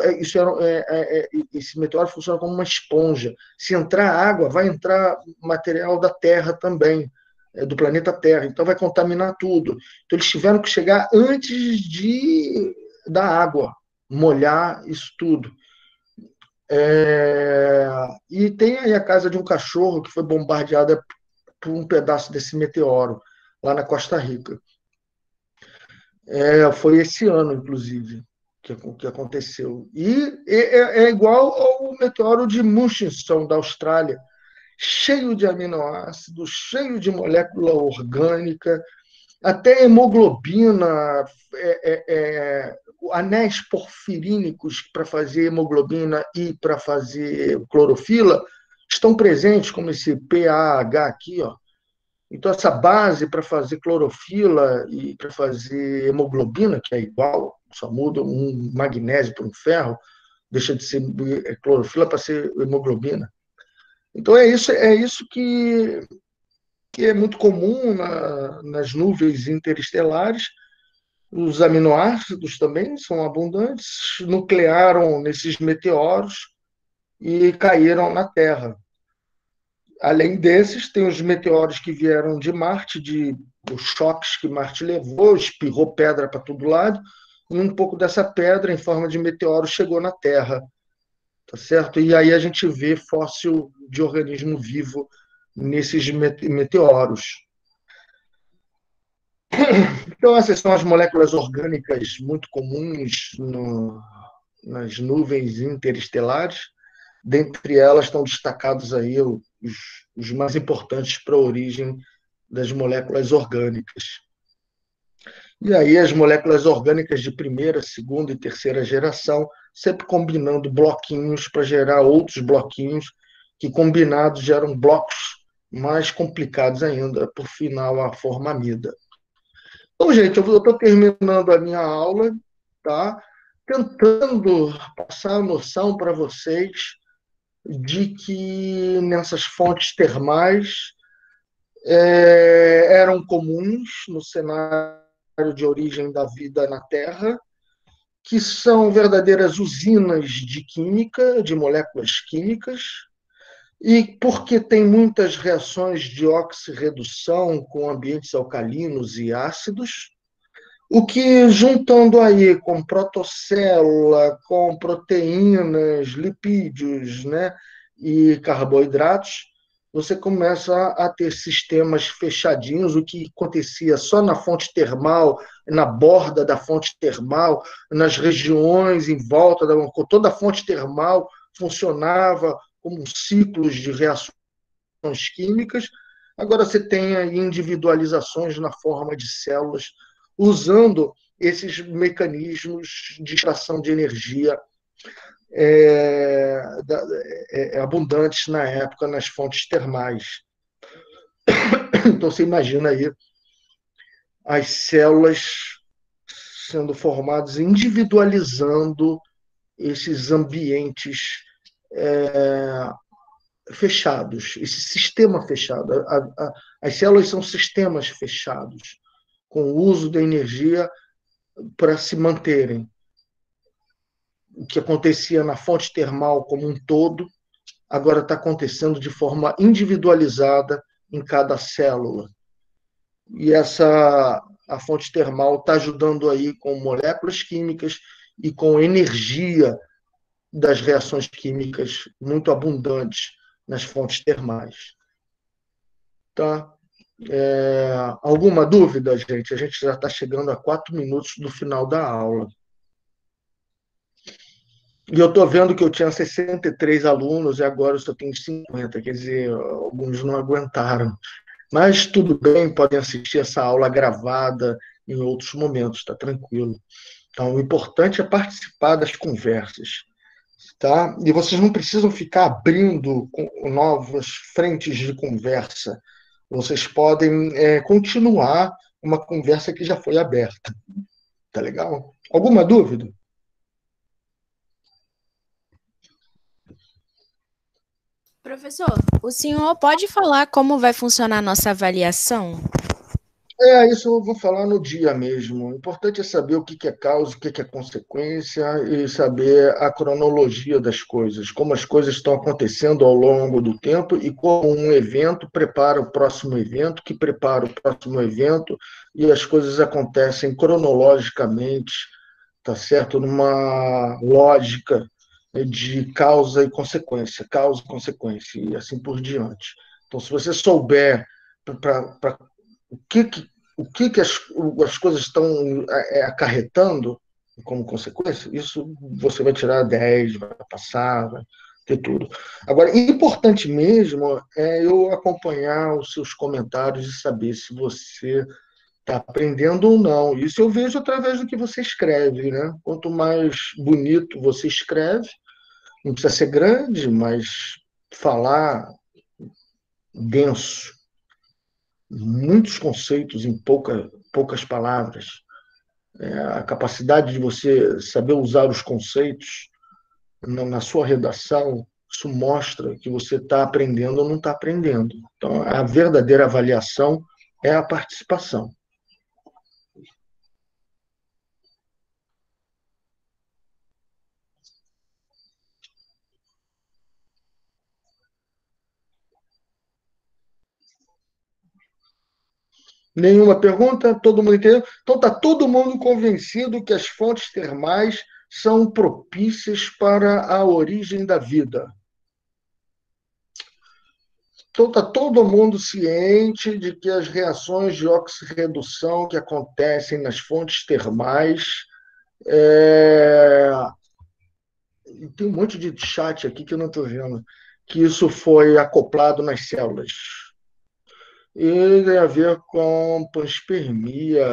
esse meteoro funciona como uma esponja. Se entrar água, vai entrar material da Terra também, do planeta Terra, então vai contaminar tudo. Então eles tiveram que chegar antes da água, molhar isso tudo. E tem aí a casa de um cachorro que foi bombardeada por um pedaço desse meteoro, lá na Costa Rica. Foi esse ano, inclusive, que aconteceu. E é igual ao meteoro de Murchison, da Austrália, cheio de aminoácidos, cheio de molécula orgânica, até hemoglobina, anéis porfirínicos para fazer hemoglobina e para fazer clorofila estão presentes, como esse PAH aqui, ó. Então, essa base para fazer clorofila e para fazer hemoglobina, que é igual, só muda um magnésio por um ferro, deixa de ser clorofila para ser hemoglobina. Então, é isso que é muito comum nas nuvens interestelares. Os aminoácidos também são abundantes, nuclearam nesses meteoros e caíram na Terra. Além desses, tem os meteoros que vieram de Marte, os choques que Marte levou, espirrou pedra para todo lado, e um pouco dessa pedra, em forma de meteoro, chegou na Terra. Tá certo? E aí a gente vê fóssil de organismo vivo nesses meteoros. Então, essas são as moléculas orgânicas muito comuns nas nuvens interestelares. Dentre elas estão destacados aí os mais importantes para a origem das moléculas orgânicas. E aí as moléculas orgânicas de primeira, segunda e terceira geração, sempre combinando bloquinhos para gerar outros bloquinhos, que combinados geram blocos mais complicados ainda, por final a formamida. Então, gente, eu estou terminando a minha aula, tá? Tentando passar a noção para vocês de que nessas fontes termais eram comuns no cenário de origem da vida na Terra, que são verdadeiras usinas de química, de moléculas químicas, e porque tem muitas reações de oxirredução com ambientes alcalinos e ácidos, o que, juntando aí com protocélula, com proteínas, lipídios, né, e carboidratos, você começa a ter sistemas fechadinhos, o que acontecia só na fonte termal, na borda da fonte termal, nas regiões em volta, toda a fonte termal funcionava como ciclos de reações químicas. Agora você tem aí individualizações na forma de células, usando esses mecanismos de extração de energia abundantes na época nas fontes termais. Então, você imagina aí as células sendo formadas, individualizando esses ambientes fechados, esse sistema fechado. As células são sistemas fechados, com o uso da energia para se manterem. O que acontecia na fonte termal como um todo, agora está acontecendo de forma individualizada em cada célula. E a fonte termal está ajudando aí com moléculas químicas e com energia das reações químicas muito abundantes nas fontes termais. Tá? Alguma dúvida, gente? A gente já está chegando a 4 minutos do final da aula. E eu estou vendo que eu tinha 63 alunos e agora eu só tenho 50, quer dizer, alguns não aguentaram. Mas tudo bem, podem assistir essa aula gravada em outros momentos, está tranquilo. Então, o importante é participar das conversas. Tá? E vocês não precisam ficar abrindo novas frentes de conversa. Vocês podem continuar uma conversa que já foi aberta. Tá legal? Alguma dúvida? Professor, o senhor pode falar como vai funcionar a nossa avaliação? Isso eu vou falar no dia mesmo. O importante é saber o que é causa, o que é consequência e saber a cronologia das coisas, como as coisas estão acontecendo ao longo do tempo e como um evento prepara o próximo evento, que prepara o próximo evento, e as coisas acontecem cronologicamente, tá certo? Numa lógica de causa e consequência, e assim por diante. Então, se você souber o que as coisas estão acarretando como consequência, isso você vai tirar 10, vai passar, vai ter tudo. Agora, importante mesmo é eu acompanhar os seus comentários e saber se você está aprendendo ou não. Isso eu vejo através do que você escreve, né? Quanto mais bonito você escreve, não precisa ser grande, mas falar denso, muitos conceitos em poucas palavras. A capacidade de você saber usar os conceitos na sua redação, isso mostra que você está aprendendo ou não está aprendendo. Então, a verdadeira avaliação é a participação. Nenhuma pergunta? Todo mundo entendeu? Então, está todo mundo convencido que as fontes termais são propícias para a origem da vida. Então, está todo mundo ciente de que as reações de oxirredução que acontecem nas fontes termais. Tem um monte de chat aqui que eu não estou vendo, que isso foi acoplado nas células. E tem a ver com panspermia.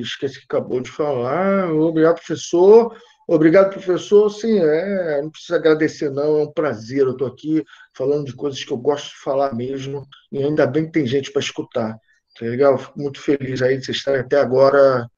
Esqueci que acabou de falar. Obrigado, professor. Obrigado, professor. Sim, não precisa agradecer, não. É um prazer. Eu estou aqui falando de coisas que eu gosto de falar mesmo. E ainda bem que tem gente para escutar. Tá legal? Fico muito feliz aí de vocês estarem até agora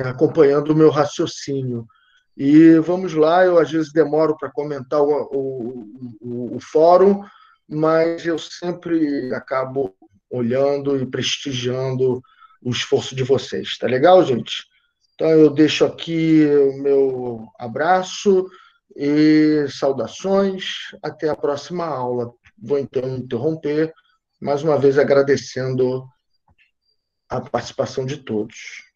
acompanhando o meu raciocínio. E vamos lá, eu às vezes demoro para comentar o fórum, mas eu sempre acabo olhando e prestigiando o esforço de vocês. Tá legal, gente? Então, eu deixo aqui o meu abraço e saudações. Até a próxima aula. Vou, então, interromper, mais uma vez agradecendo a participação de todos.